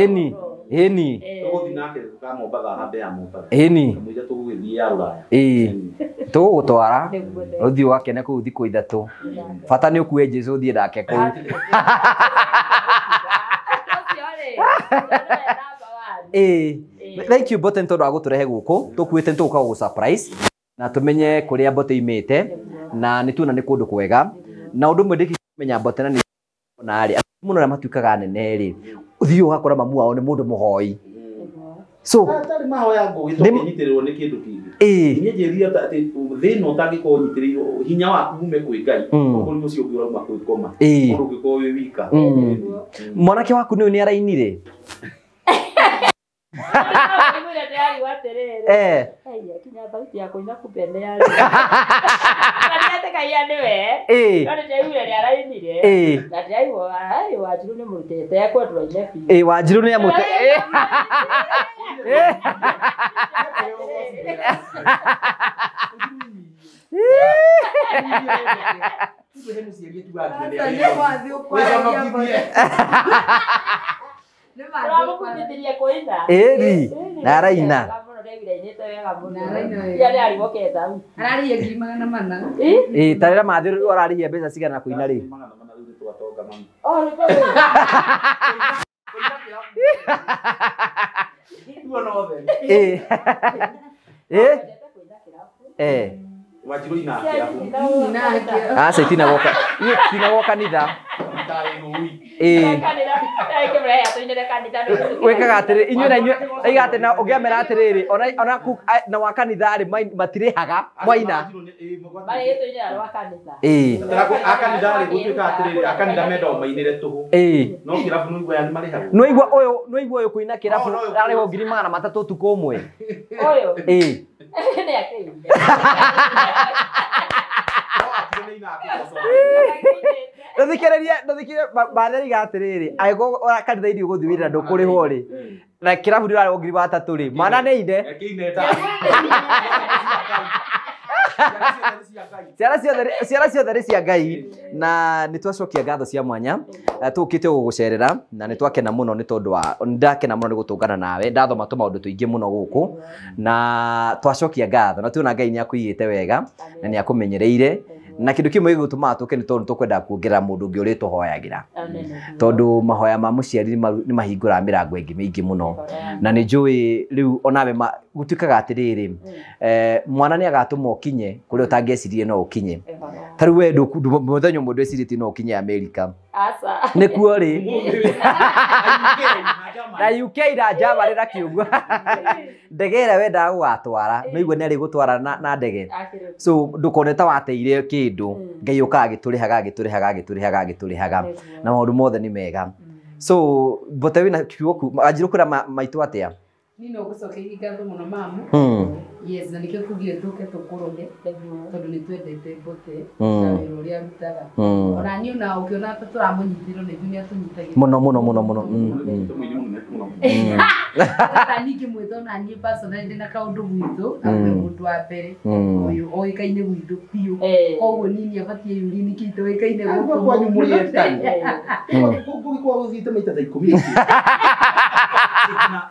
ni Eni. Tuguthi nake ka Mombatha hambe ya Mombatha. Eni. Kamwija tugugithii ya Ruraya. Tugutwara. Uthi wakene kuu thiku ithatu. Bata ni ukue Jesu thie nake kuu. Thank you Bote ntondu wa guturehe guku tukuite ntuka gugu surprise na tumenye kuria Bote imite na nituna ni kundu kwega na undu mwe ndikimenya Bote na ni na ari muno na matuikaga nene ri uthio hakora mamu wao ni mundu muhoi so atari mahoya ngo gitokinyitirwo ni kindu kingi nie njiria ati thino utangiko nyitirirwo hinya waku ume kwi Ngai ko ni mucio ngira uma kwi koma undu ngiko wi wika mwanake waku ni arainire kinya thauti yako ina kupende yale nate kaya niwe none ndeure ni arainire na ndaiwo Wanjiru ni mutete kwendwa inebi Wanjiru ni amute Eri na araina tarira mathi urarihia mbeca cigana kuina ri Wanjiru ina aca itinagoka kanitha wekaga atiri inyuĩ na inyuĩ aiga atĩ na ũngĩamera atĩrĩrĩ ona na wa kanitha rĩ matirĩhaga mwaina akanitha rĩ gũtuĩka atĩrĩrĩ akanitha menda mainĩre tũhũ no kĩrabu nĩigua ya nĩ marĩhagwo nĩigua ũyũ kũina kĩrabu arĩhwo 300 ũtukũ ũmwe Ndothikireria batheri gatiriri aigo kanitha irio guthi wira ndukuriho ri na kirabu ndirarwo 300 ri mana ni inde ciara ciothe ri cia Ngai na nitwacokia ngatho cia mwanya tukite gugucerera na nitwakena muno ni tondu wa ndakena muno ni gutungana nawe ndathoma maundu tuingi muno guku na twacokia ngatho na tuona Ngai ni akuigite wega na ni akumenyereire na kindu kimwe gigutumaga tuke ni tondu tukwenda kuongerera mundu ungi uri tuhoyagira tondu mahoya ma muciari ni mahingura mirango ingi mingi muno na ni njui riu onawe gutuikaga atiriri mwana ni agatumwo kinye kuri utangecirie no ukinye tari we muthenya mundu eciritie no ukinye America nikuo ri na UK na Java rira kiugo ndege ira wendaga gugatwara no igwe ni ari gutwara na ndege so ndukoneta wateire kindu Ngai ukaga giturihaga na maundu mothe ni mega so Bote wina kiugo Wanjiru kura maitu atia Nino gucokeria ngatho muno mamu yes na nikio tugire tuke tukuruge tondu ni twendete Bote na wira uria arutaga ona ni ona ukiona turamunyitirwo ni dunia tunyitagia muno niki mwito na ni personal ndina kaundu gwitu amwe mundu wa mbere uyu oikaine gwitu piu koguo nini abatie yuri niki toikaine guku kwanyu murietani kuku kwa uthite maita ta 10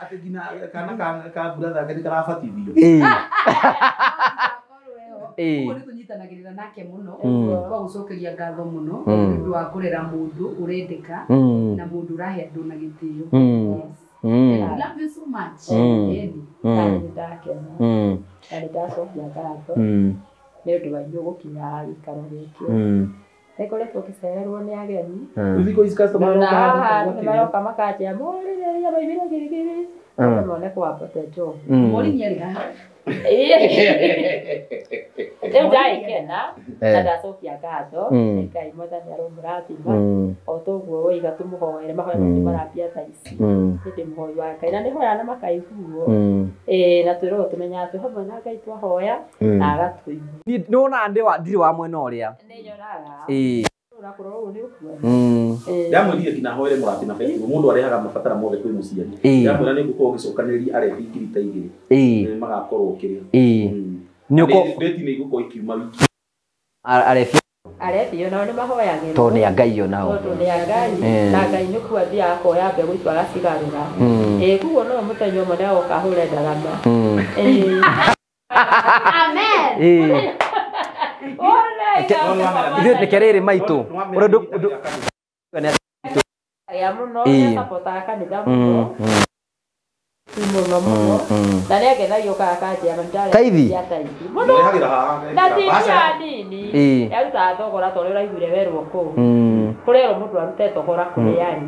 ategina kana brother ngani karabatithio Kuri tunyitanagirira nake muno kwa gucokeria ngatho muno ndu wa kurera mundu urendeka na mundu urahe andu na gitio I love you so much ndacokia ngatho nĩ ũndũ wa inyuĩ gũkinya gĩikaro gĩkĩ nĩkoretwo gĩcererwo nĩ ageni maroka makanjĩra mũrĩrĩria maimire girigiri mone kwa Bote Joe mũrĩmi arĩ haha rĩu ndaikena na ndacokia ngatho Ngai mwathani aromũrathima o toguo woiga tũmũhoere mahoya macio marambia thaa ici ndĩ mũhoi wa Ngai na nĩhoya na makaiguo na twĩrwo tũmenya atĩ hamwe na Ngai twahoya na agatũigua nĩwona ndirĩ wa mwena ũrĩa nĩnyonaga unakorwo ũguo nĩ ũkua ndamwĩrire nginya hoere mũrati na Facebook mũndũ arehaga mabatara mothe kwĩ mũciari ndamwĩra nĩ ngũkorwo ngĩcokanĩrĩria arebi ngiri ta igĩrĩ magakorwo ũkĩrĩa nĩũko ndĩti nĩ igũkorwo ikiuma wiki arebi Aretio nao nĩ mahoyagĩrwo. To nĩ Ngai onao. To nĩ Ngai. Na Ngai nĩ kuo athiaga akoya mbegũ icio agacigarũra. Kuguo no mũthenya ũmwe nĩ agoka ahũre ndarama. Amen. Ithuĩ nĩ kĩrĩrĩ maitũ. Ya muno ya sapota kanitha muno. Muno. Na nĩ agenagio kakaja mandare. Kaithi. Muno. Na tikia nini. Yaruta thogora tondũ ũraiguire werwo kũu. Kũrero mũndũ arute thogora kũrĩ yani.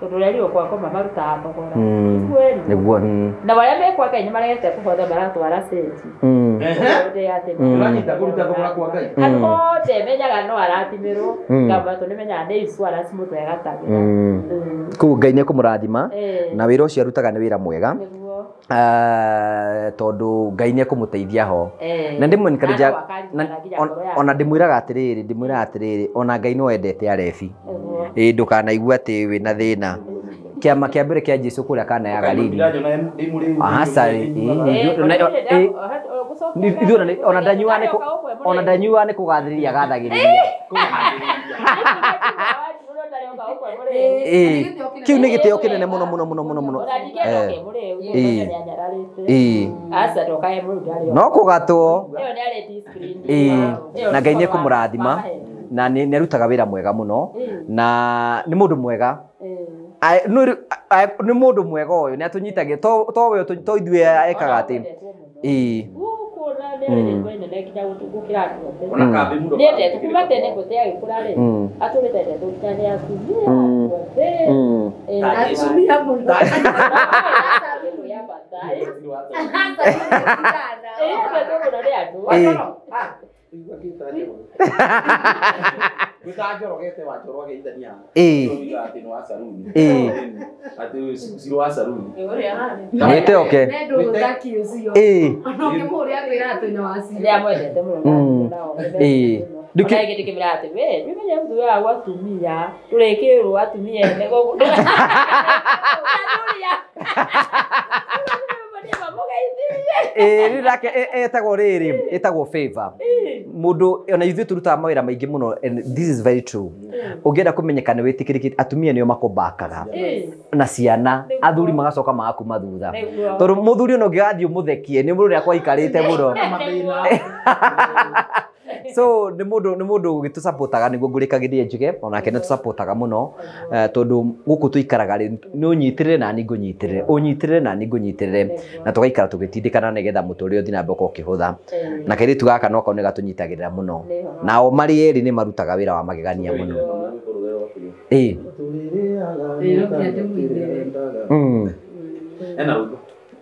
Tondũ rĩrĩ kwa koma maruta thogora. Nĩguo. Na waya mekwa Ngai nĩ maregete kũhotha maratwara seti. Ũranyita kũruta thogora kwa Ngai. Atothe menyaga no aratimirwo. Ngamba tondũ nĩmenyaga nĩ icu aracimũtwe gatagĩra. Kũu Ngai nĩ kũmũrathima na wĩra ũcio arutaga nĩ wĩra mwega. Tondũ Ngai nĩ ekũmũteithia ho. Na ndĩmwe nĩkarĩja ona ndĩmwĩraga atĩrĩrĩ ona Ngai no endete arebi. Ndũkanaigua atĩ wĩna thĩna. Kĩama kĩa mbere kĩa Jesũ kũrĩa kana ya Galili. Ona ndanyua nĩ kũgathĩrĩria agathagĩrĩria. Kiu nĩ gĩtĩo kĩnene mũno. No kũgatwo. Na Ngai nĩ ekũmũrathima na nĩ arutaga wĩra mwega mũno na nĩ mũndũ mwega. Nĩ mũndũ mwega ũyũ nĩ atũnyitagia to we to ithuĩ ekaga atĩ. Etagwo rĩrĩ, etagwo favor. Mũndũ ona ithuĩ tũrutaga mawĩra maingĩ mũno and this is very true. Ũngĩenda kũmenyeka nĩ wĩtĩkĩrĩkĩte atumia nĩo makombakaga na ciana athuri magacoka magakuma thutha. Tondũ mũthuri ona ũngĩgathiĩ ũmũthekie nĩ mũndũ ũrĩa ikarĩte mũno. So nĩ mũndũ ũgĩtũsupportaga nĩguo ngũrĩkagĩrie njuge onake nĩ tũsupportaga mũno tondũ gũkũ tũikaraga nĩ ũnyitĩrĩre na nĩ ngũnyitĩrĩre ũnyitĩrĩre na nĩ ngũnyitĩrĩre na tũgaikara tũgĩtindĩkana nĩgetha mũtũrĩre ũthiĩ na mbere ũkĩhũtha na kairĩtu gaka no kaone gatũnyitagĩrĩra mũno nao marĩ erĩ nĩ marutaga wĩra wa magegania mũno.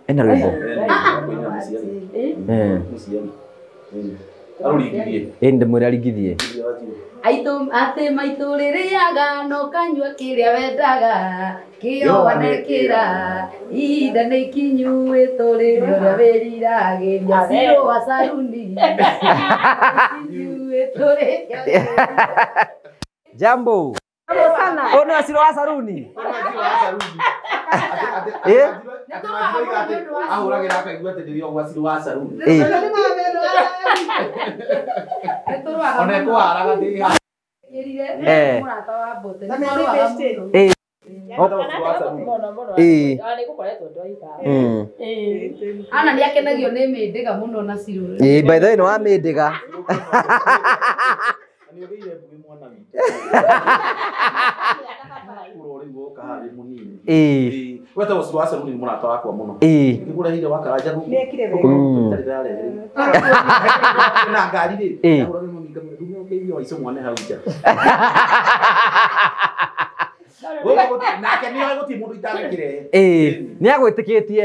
Ena rwĩmbo ndĩmwĩra aringithie atĩ maitũ rĩrĩaga no kanyua kĩrĩa wendaga kĩo wanekĩra ihinda nĩ ikinyu wĩtũrĩre ũrĩa wĩriragĩria Ciro wa Saruni Jambo ona Ciro wa Saruni ahũragĩra akaigua atĩ ndĩrĩ ogwa Ciro wa Saruni ona kwaraga thĩ ana nĩ akenagio nĩ mĩndĩga mũno na Ciro. By the way nĩ wa mĩndĩga wetagwo Ciro wa Saruni nĩ mũrata wakwa mũno ngĩgũrahire wakaranja na ngari rĩ waico mwane hau nja nake nĩ gũtirĩ mũndũ itangĩkĩrehe nĩ agwĩtĩkĩtie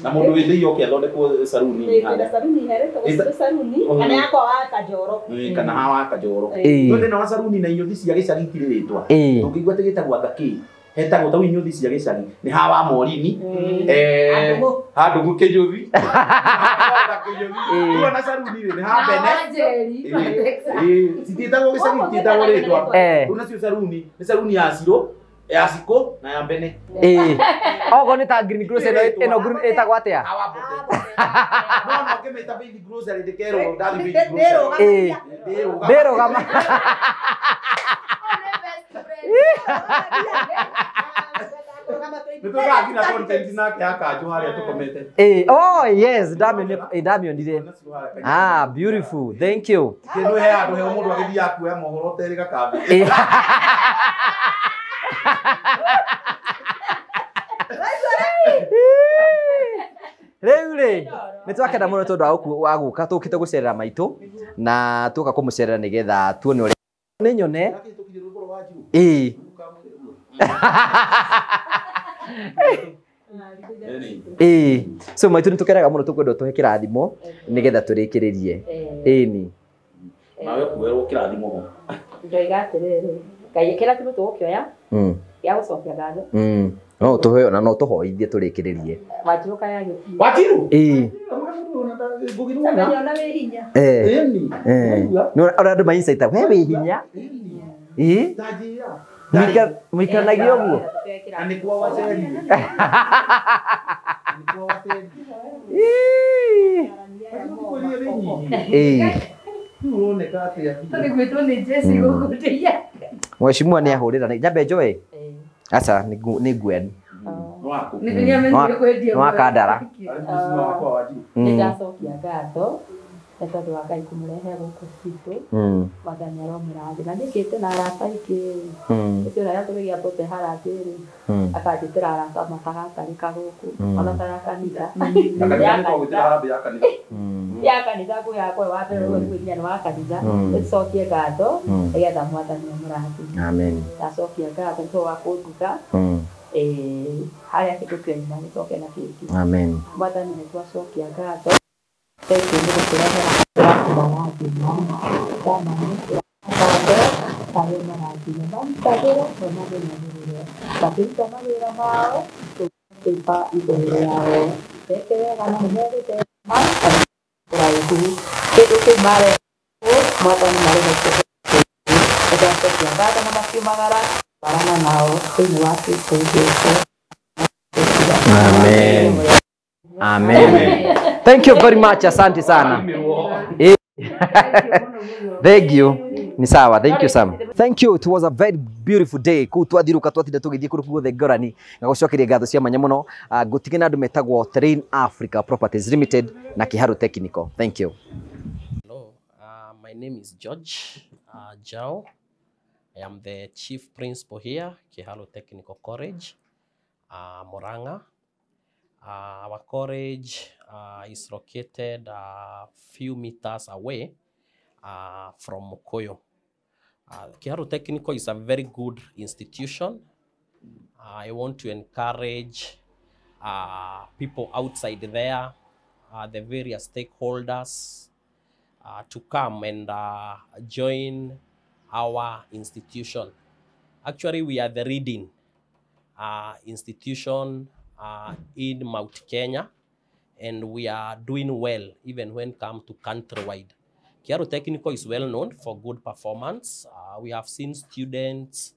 na mũndũ wĩthĩ yoke athondekwo saruni kana yakwa wa Kajoro kana hawa Kajoro twende na wa saruni na inyothi cia gĩcagi itirĩ rĩtwa tũngĩigua atĩ gĩtagwo thaki hetagwo ta winyo thisi ya gicagi ni hawa morini handu gukijuthi kuwa na saruni ni ha bene sititagwo gicagi sititagwo ritwa kuna cio saruni ni saruni ya ciro ya ciko na ya mbene ogo ni ta green grocery eno green etagwo atia no kemeta baby grocery de kero dali baby grocery dero gama oh yes, Damien ndire. Ah, beautiful. Thank you. Reule nitwakenda muno tondu wa guka tukite gucerera maitu na tuka kumucerera nigetha tuone uri ni nyone so maitu nitukeraga muno tukwenda tuhe kirathimo nigetha turikiririe ni nawe kuwerwo kirathimo ho ndoiga atiriri Ngai kirathimo tugukioya ya gucokia ngatho no tuhoyo na no tuhoithie turikiririe wajiruka ya giti wajiru Samenya we hinya no ora andu mainsight we we hinya muikanagio guo ani kwa waceri Mheshimiwa ni ahurira njambe njoe acha ni Gwen no akandara ndacokia ngatho tondu wa Ngai kumurehe guku citu wathani aromirathi na nikite na arata aingĩ ũcio ũrĩa tũgĩgia tũte harambĩ-rĩ akanjĩtĩra arata makagatarĩka gũkũ ona ta ya kanitha ya kanitha kwĩ yakwa wa mbere ũguo nĩguo nginya nĩ wa kanitha nĩtũcokie ngatho nĩgetha mwathani amũrathime amen ndacokia ngatho nĩ tondũ wa kũnduga harĩa kĩndũ kĩoima nĩcoke na kĩngĩ amen mwathani nĩtwacokia ngatho Thank you for Amen. Amen. Thank you very much. Asante sana. Thank you. Ni sawa. Thank you Sam. Thank you. It was a very beautiful day. Ku twathiruka twatinda tugithie kuru guothe ngorani na gucokeria ngatho cia manya muno gutigena andu metagwo Terrain Africa Properties Limited na Kiharu Technical. Thank you. Hello. My name is George Jao. I am the Chief Principal here, Kiharu Technical College, Murang'a. Our college is located a few meters away from Mukoyo. Kiharu Technical is a very good institution. I want to encourage people outside there, the various stakeholders, to come and join our institution. Actually, we are the leading institution in Mount Kenya, and we are doing well even when it comes to countrywide. Kiharu Technical is well known for good performance. We have seen students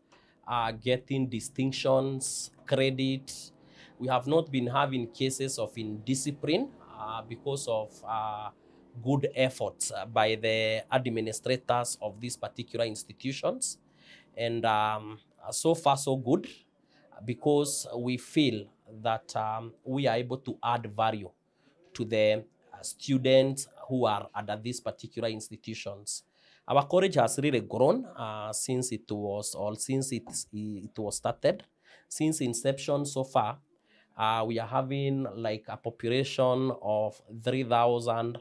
getting distinctions, credit. We have not been having cases of indiscipline because of good efforts by the administrators of these particular institutions. And so far so good, because we feel that we are able to add value to the students who are under these particular institutions. Our college has really grown since it was started. Since inception so far, we are having like a population of 3,000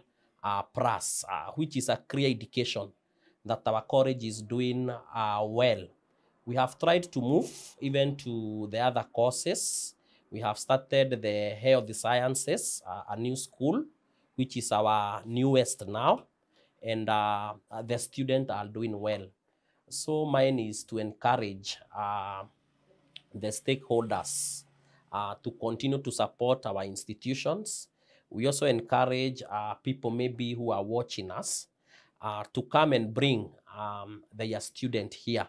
plus, which is a clear indication that our college is doing well. We have tried to move even to the other courses. We have started the Health Sciences, a new school, which is our newest now, and the students are doing well. So mine is to encourage the stakeholders to continue to support our institutions. We also encourage people maybe who are watching us to come and bring their student here.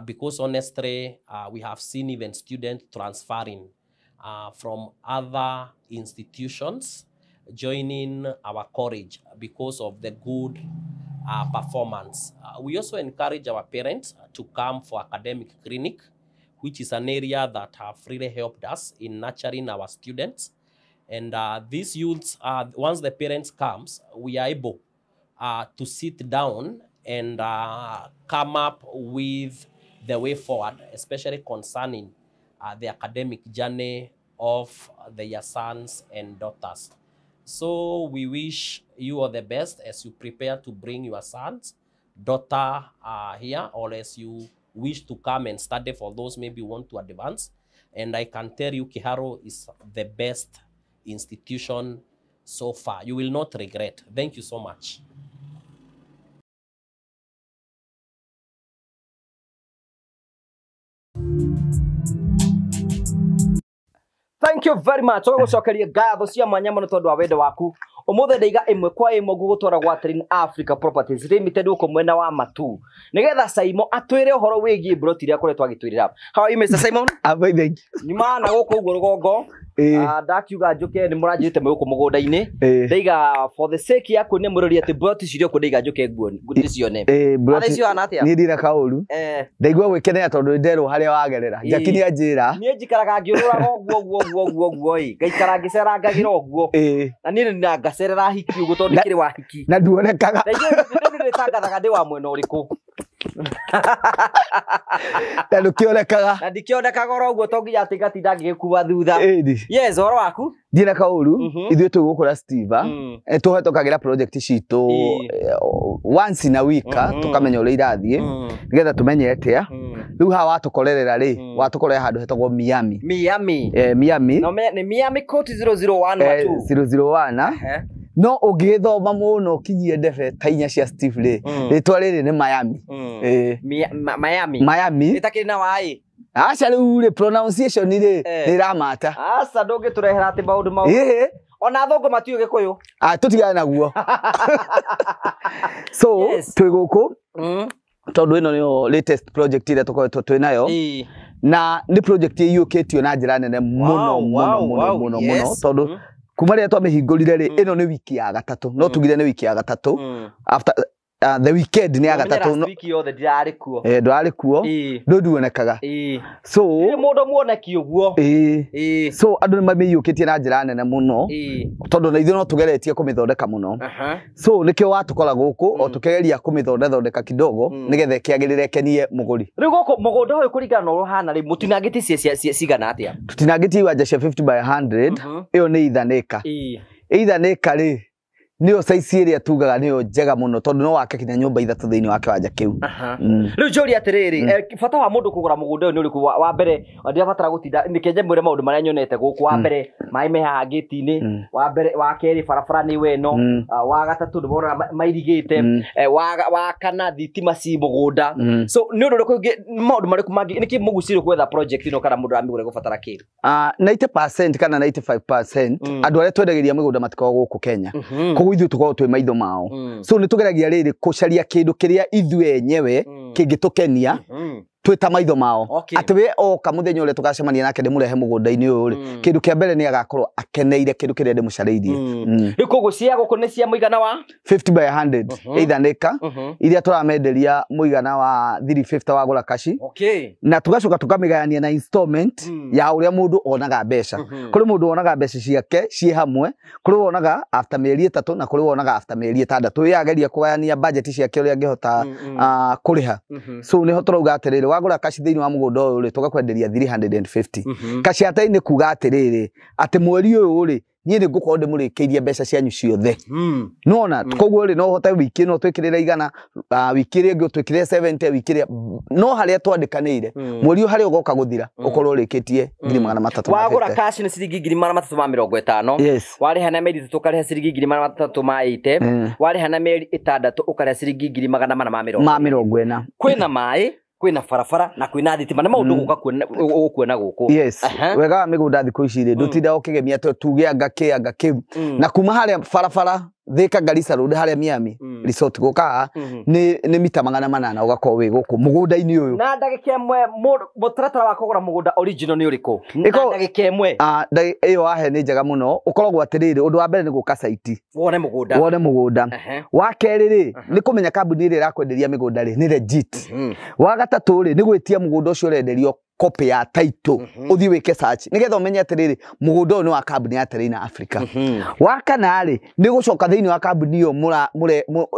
Because honestly, we have seen even students transferring from other institutions, joining our college because of the good performance. We also encourage our parents to come for academic clinic, which is an area that have really helped us in nurturing our students. And these youths, once the parents comes, we are able to sit down and come up with the way forward, especially concerning the academic journey of their sons and daughters. So we wish you all the best as you prepare to bring your sons, daughter here, or as you wish to come and study for those maybe want to advance. And I can tell you Kiharu is the best institution so far. You will not regret. Thank you so much. Thank you very much. Ogo cokeria ngatho cia mwanya muno tondu wa wendo waku. Umuthe ndaiga imwe kwa imwe gugutwara gwa Terrain Africa Properties Limited uko mwena wa Matu. Nigetha Simon atwire uhoro wigie broti ria koretwa agitwirira. How are you Mr. Simon? Abai thank you. Ni maana guko ugo rugongo. Ndakiuga njuke ni muranjite muko mugunda-ini. Ndaiga for the sake ya kunia murori ati broti cirio ko ndaiga njuke ngudi cione. Broti cio ana atia. Ni ndira kauru. Ndaigua gwikenera tondu nderu haria wagerera. Jakini anjira. Ni njikaraga ngiurura oguo ngaikara ngicera ngagira oguo. Na ni na ngacerera hiki uguo tondu kiri wa hiki. Na nduonekaga. Ndio tangathaga ndi wa mwena uriku. Na ndukionekaga. Na ndikionekaga oro uguo tonginya ati gatinda ngikuwa thutha. Yes, oro waku. Ndira kauru. Ithuĩ tugukora Steve. Tuhetũkagĩra project citũ once in a week tukamenya ũrĩa irathiĩ nigetha tumenye atia. Rĩu haha watukorerera rĩ watukorera handũ hetagwo Miami. Miami. No ni Miami Court 001 001. No ũngĩthoma mũno kinyie ndebe ta inya cia Steve rĩ rĩtwa rĩrĩ nĩ Miami. Miami. Ĩtakĩrĩ na waĩ. Aca rĩu rĩ pronunciation rĩ rĩramata. Aca ndũngĩtũrehera atĩ maũndũ mau. Ona thongo matiũ Gĩkũyũ. Tũtigane naguo. So twĩ gũkũ tondu ĩno nĩyo latest project ĩrĩa tũkoretwo twĩ nayo. Na nĩ project ĩiyũkĩtio na njĩra nene mũno tondu kuma rĩrĩa twamĩhingũrire rĩ ĩno nĩ wiki ya gatatũ no tugire nĩ wiki ya gatatũ after the weekend ni agatatũ no wiki yothe ndirarĩ kuo ndwarĩ kuo nduonekaga so nĩ mũndũ muoneki ũguo so andũ nĩ mamĩiyũkĩtie na njĩra nene mũno tondũ na ithuĩ no tũgeretie kũmĩthondeka mũno so nĩkĩo watũkora gũkũ o tũkegeria kũmĩthondeka kidogo nĩgetha ĩkĩagĩrĩre kenie mũgũri rĩu gũkũ mũgũnda ũyũ kũringana na ũrĩa hana rĩ mũtinangĩtie cigana atĩa tũtinangĩtie iwanja cia 50 by 100 ĩyo nĩ ithanĩka ithanĩka rĩ niyo size ĩrĩa tugaga niyo njega muno tondu no wake kinya nyumba ithatũ thĩinĩ wa kĩwanja kĩu rĩu njũria atĩrĩrĩ bata wa mũndũ kũgũra mũgũnda ũyũ nĩ ũrĩkũ wa mbere ndĩrabatara gũtinda nĩkenje mwĩre maũndũ marĩa nyonete gũkũ wa mbere maĩ me haha gĩti-inĩ wa mbere wa kerĩ barabara nĩ weno wa gatatũ ndĩrona mairigĩte wa kana thitima ci mũgũnda so nĩ ũndũ ũrĩkũ maũndũ marĩkũ mangĩ nĩkĩ mũgucirĩ gwetha project ĩno kana mũndũ aramĩgũra gũbatara kĩĩ 90% kana 95% andũ arĩa twendagĩria mĩgũnda matikoragwo gũkũ Kenya ithuĩ tukorwo twĩ maitho mao so nĩ tũgeragia rĩrĩ kũcaria kĩndũ kĩrĩa ithuĩ enyewe kĩngĩtũkenia twĩ ta maitho mao atĩ we oka mũthenya ũrĩa tũgacemania nake ndĩmũrehe mũgũnda-inĩ ũyũ rĩ kĩndũ kĩa mbere nĩ agakorwo akeneire kĩndũ kĩrĩa ndĩmũcarĩirie rĩu koguo cia gũkũ nĩ cia mũigana wa 50 by 100 ithanĩka iria tũramenderia mũigana wa 350 wagũra kashi na tũgacoka tũkamĩgayania na installment ya ũrĩa mũndũ onaga mbeca kũrĩ mũndũ onaga mbeca ciake ciĩ hamwe kũrĩ wonaga after mĩeri 3 na kũrĩ wonaga after mĩeri 6 yageria kũgayania budget ciake ũrĩa angĩhota kũrĩha so nĩho tũrauga atĩrĩrĩ wagũra kashi thĩinĩ wa mũgũnda ũyũ rĩ tũgakwenderia 350 kashi atai-inĩ kuga atĩrĩrĩ atĩ mweri ũyũ rĩ niĩ nĩ ngũkorwo ndĩmũrĩkĩirie mbeca cianyu ciothe nona koguo rĩ no ũhote wiki ĩno twĩkĩrĩra igana wiki ĩrĩa ĩngĩ twĩkĩrĩre 70 wiki ĩrĩa no harĩa twandĩkanĩire mweri ũyũ harĩa ũgoka gũthira ũkorwo ũrĩkĩtie 3,350 wagũra kashi nĩ ciringi 3,350 warĩha na mĩeri 3 ũkarĩha ciringi 3,380 warĩha na mĩeri 6 ũkarĩha ciringi 4,440 kwĩna maĩ kwina barabara na kwina thitima na maundu guka kuona guku. Yes, wega wa migunda thiku ici ri ndutinda ukigemia tuge anga kiu na kuma haria barabara Thika Garissa Road haria Miami resort guka ni mita 800 ugakorwo wi guku mugunda-ini uyu. Na ndagika imwe mutaratara wa kugura mugunda original ni uriko? Na ndagika imwe iyo wahe ni njega muno ukoragwo atiriri undu wa mbere ni guka site wone mugunda wa keri ri ni kumenya kambuni iri irakwenderia migunda ri ni legit wa gatatu ri ni gwitia mugunda ucio urenderio copy ya title uthi wike search nigetha umenye atiriri mugunda ni wa kambuni ya Terrain Africa. Wa kana ri ni gucoka thiini wa kambuni iyo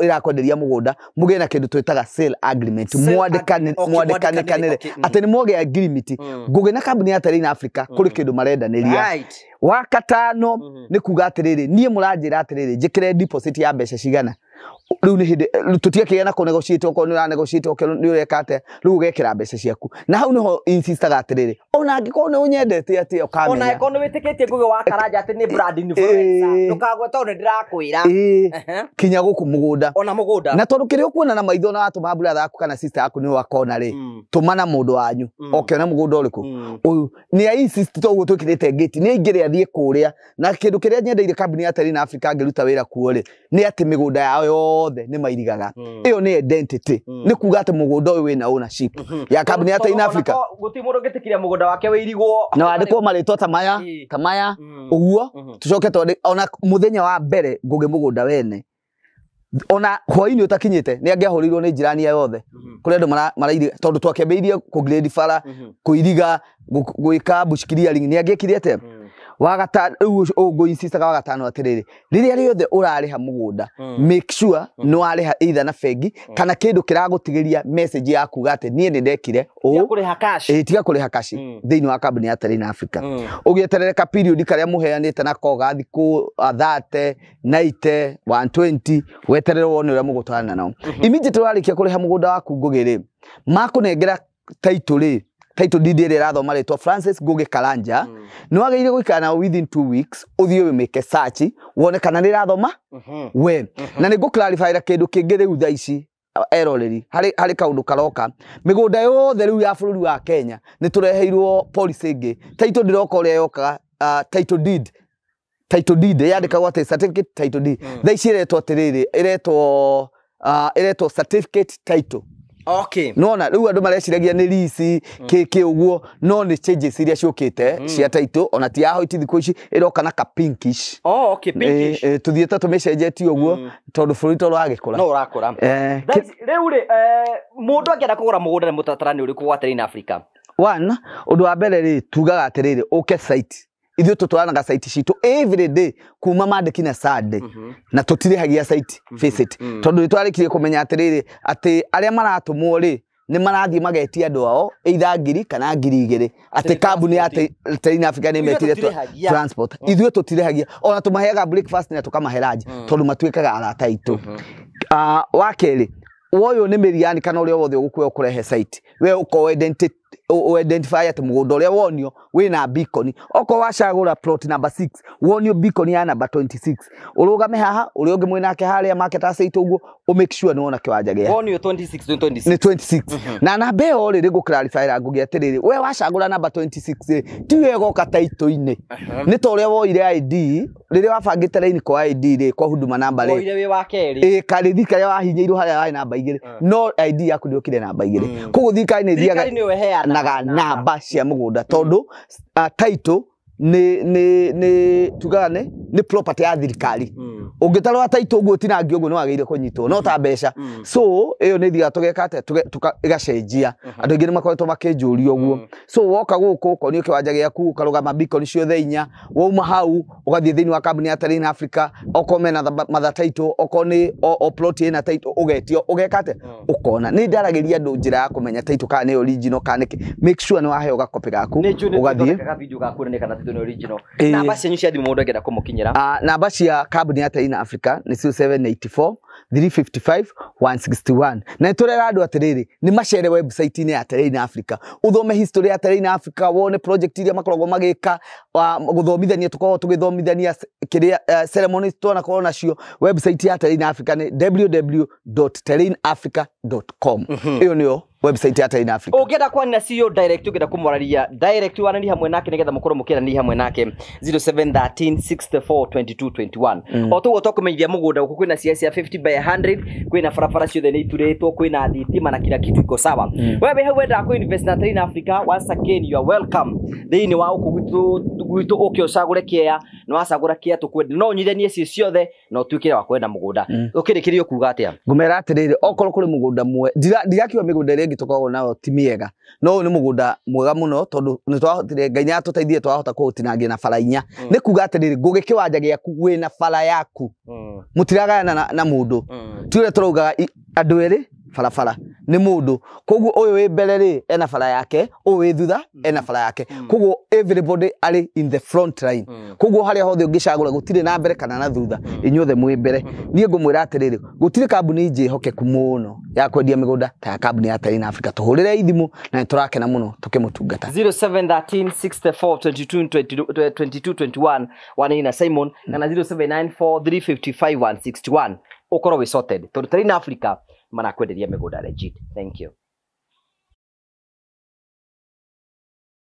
irakwenderia mugunda muge na kindu twitaga sale agreement mwandikane kanire ati ni moge agreement nguge na kambuni ya Terrain Africa kuri kindu marendaniria. Wa katano ni kuga atiriri nie muranjira atiriri njikire deposit ya mbeca cigana riu ni hindi tutiakiga na negotiate oko ni ra negotiate oko ni urekate riu ugekira mbeca ciaku na hau niho insistaga atiriri ona angiko ni unyendete ati ukamenya ona angiko ni witikitie nguge wa karanja ati ni brand influencer ndukagweta ona ndirakwira kinya guku mugunda ona mugunda na tondu kiri ukuona na maitho na watu mabura yaku kana sister yaku ni wakona ri tumana mundu wanyu na mugunda uriku uyu ni insist to gutu kirete gate ni ingire athie kuria na kindu kiria nyendeire kambuni ya Terrain Africa ngiruta wira kuo ri ni ati migunda yao yothe ni mairigaga iyo ni identity ni kuga ati mugunda uyu wina ownership ya kambuni ya Terrain Africa guti mundu ngitikiria mugunda wake wirigwo na andiko maritwa tamaya uguo tucoke tonde ona muthenya wa mbere nguge mugunda wene ona hwaini utakinyite ni angiahurirwo ni jirani ya yothe kuri andu marairiga tondu twakembeirie ku grade fara kuiriga gwika bush clearing ni angiekirite wagata ugo insistaga wagatano atiriri riria riothe urariha mugunda make sure no ariha either na fegi kana kindu kiragutigiria message yaku gate nie ni ndekire tiga kuriha cash thiini wa kambuni ya Terrain Africa ugieterereka period karia muheanite na koga thiku 30 90 120 weterere wone uria mugutwarana nao immediately warikia kuriha mugunda waku ngugire makunengera title deed iri rathoma ritwa Francis Ngugi Karanja no ageire guikana within 2 weeks uthie we make search wone kana ni rathoma we na ni clarify ra kindu kingi riu tha ici eroreri hari kaundu karoka migunda yothe riu ya bururi wa Kenya ni tureheirwo policy ingi title ndiroko ria yoka title deed yandikagwo ati certificate title deed tha ici iretwo atiriri iretwo certificate title. Okay. Nona riu andu mareciragia ni lease keke uguo no ni changes iria ciukite cia title ona ti aho itithiku ici iroka na ka pinkish. Okay, pinkish. Tuthiete tumecenjetie uguo tondu bururi to rwagikura. No urakura. Riu ri mundu angienda kugura mugunda ni mutaratara ni uriku gwa Terrain Africa? One, undu wa mbere ri tugaga atiriri uke site ithuĩ tutwaranaga site citu every day kuma mandiki na Sunday na tutirihagia site visit tondu nitwarikirie kumenya atiriri ati aria maratumwo ri ni marathie magetia andu ao either ngiri kana 2,000 ati kambuni ya Terrain Africa ni metire transport ithuĩ tutirihagia ona tumaheaga breakfast na tukamahe lunch tondu matuikaga arata itu wa keri woyo ni miriani kana uria wothe ugukuya kurehe site we uko identify ati mugunda uria wonio wina beacon oko wacagura plot number 6 wonio beacon ya number 26 urugame haha uri ungi mwinake haria market asite uguo o make sure ni wona kiwanja gia wonio 26 ni 26 na namba iyo ri gu clarify ra ngugi atiriri we wacagura number 26 ti wega ka title ini ni to uria woire ID riria wabangite line kwa ID ri kwa huduma number ri woire wi wa keri karithi karia wahinyirwo haria wa namba 2 no ID yaku ndi ukire namba 2 kugu thika ni thiaga naga namba cia mugunda tondu title ni tugane ni property ya thirikari ungitarwa title uguo tinangi uguo no ageire kunyitwo no ta mbeca so iyo ni thia tugekate tugacenjia andu ingi ni makoretwo makinjuria uguo so woka guku ko ni kiwanja giaku ukarugama beacon ciothe 4 wauma hau ugathie thiini wa kambuni ya Terrain Africa okomena matha title okoni o plot ina title ugetio ugekate ukona ni ndaragiria andu njira ya kumenya title kana ni original kana make sure ni waheo gakopi gaku ugathie video gaku ni kana title ni original namba cia nyucia thimu mundu angenda kumukinyira namba cia kambuni ya Terrain Africa ni 0784 355 161 na turera andu atiriri ni machere website ni ya Terrain Africa uthome history ya Terrain Africa wone project iria makoragwo magika guthomithania tukorwo tugithomithania kiria ceremonies twana korwo nacio website ya Terrain Africa ni www.terrainafrica.com iyo niyo website ya Terrain Africa. Ukienda kwa na CEO direct ukienda kumwararia direct wanani hamwe nake nigetha mukorwo mukira ni hamwe nake 0713642221 oto gotokumenyithia mugunda uko kwina CS ya 50 by 100 kwina farafara ciothe ni ituretwo kwina thitima na kila kitu iko sawa wewe hau wenda ku invest na Terrain Africa once again you are welcome thiini wa uko gwitu ukiocagure kia no acagura kia tukwenda no nyithanie cio ciothe no tuikire wa kwenda mugunda ukirikirio kuga atia ngumera atiriri okorwo kuri mugunda mwe ndirakiwa migunda iri ngi tukoragwo nayo ti miega no ni mugunda mwega muno tondu ni twahotire Ngai atuteithie twahota kuutinangia na bara inya ni kuga atiriri ngugi kiwanja giaku gwina bara yaku mutiragana na mundu tiure turugaga andu eri farafara ni mundu koguo uyu wi mbere ri ena bara yake uyu wi thutha ena bara yake koguo everybody ari in the front line koguo haria hothe ungicagura gutire na mbere kana na thutha inyuothe mwi mbere nie ngumwira atiriri gutire kambuni njihokeku muno ya kwendia migunda ta kambuni ya Terrain Africa tuhurire ithimu na turakena muno tukimutungata 0713642221 wanina Simon na 0794355161 ukorwo we sorted tondu Terrain Africa mana kwenderia migunda legit. Thank you.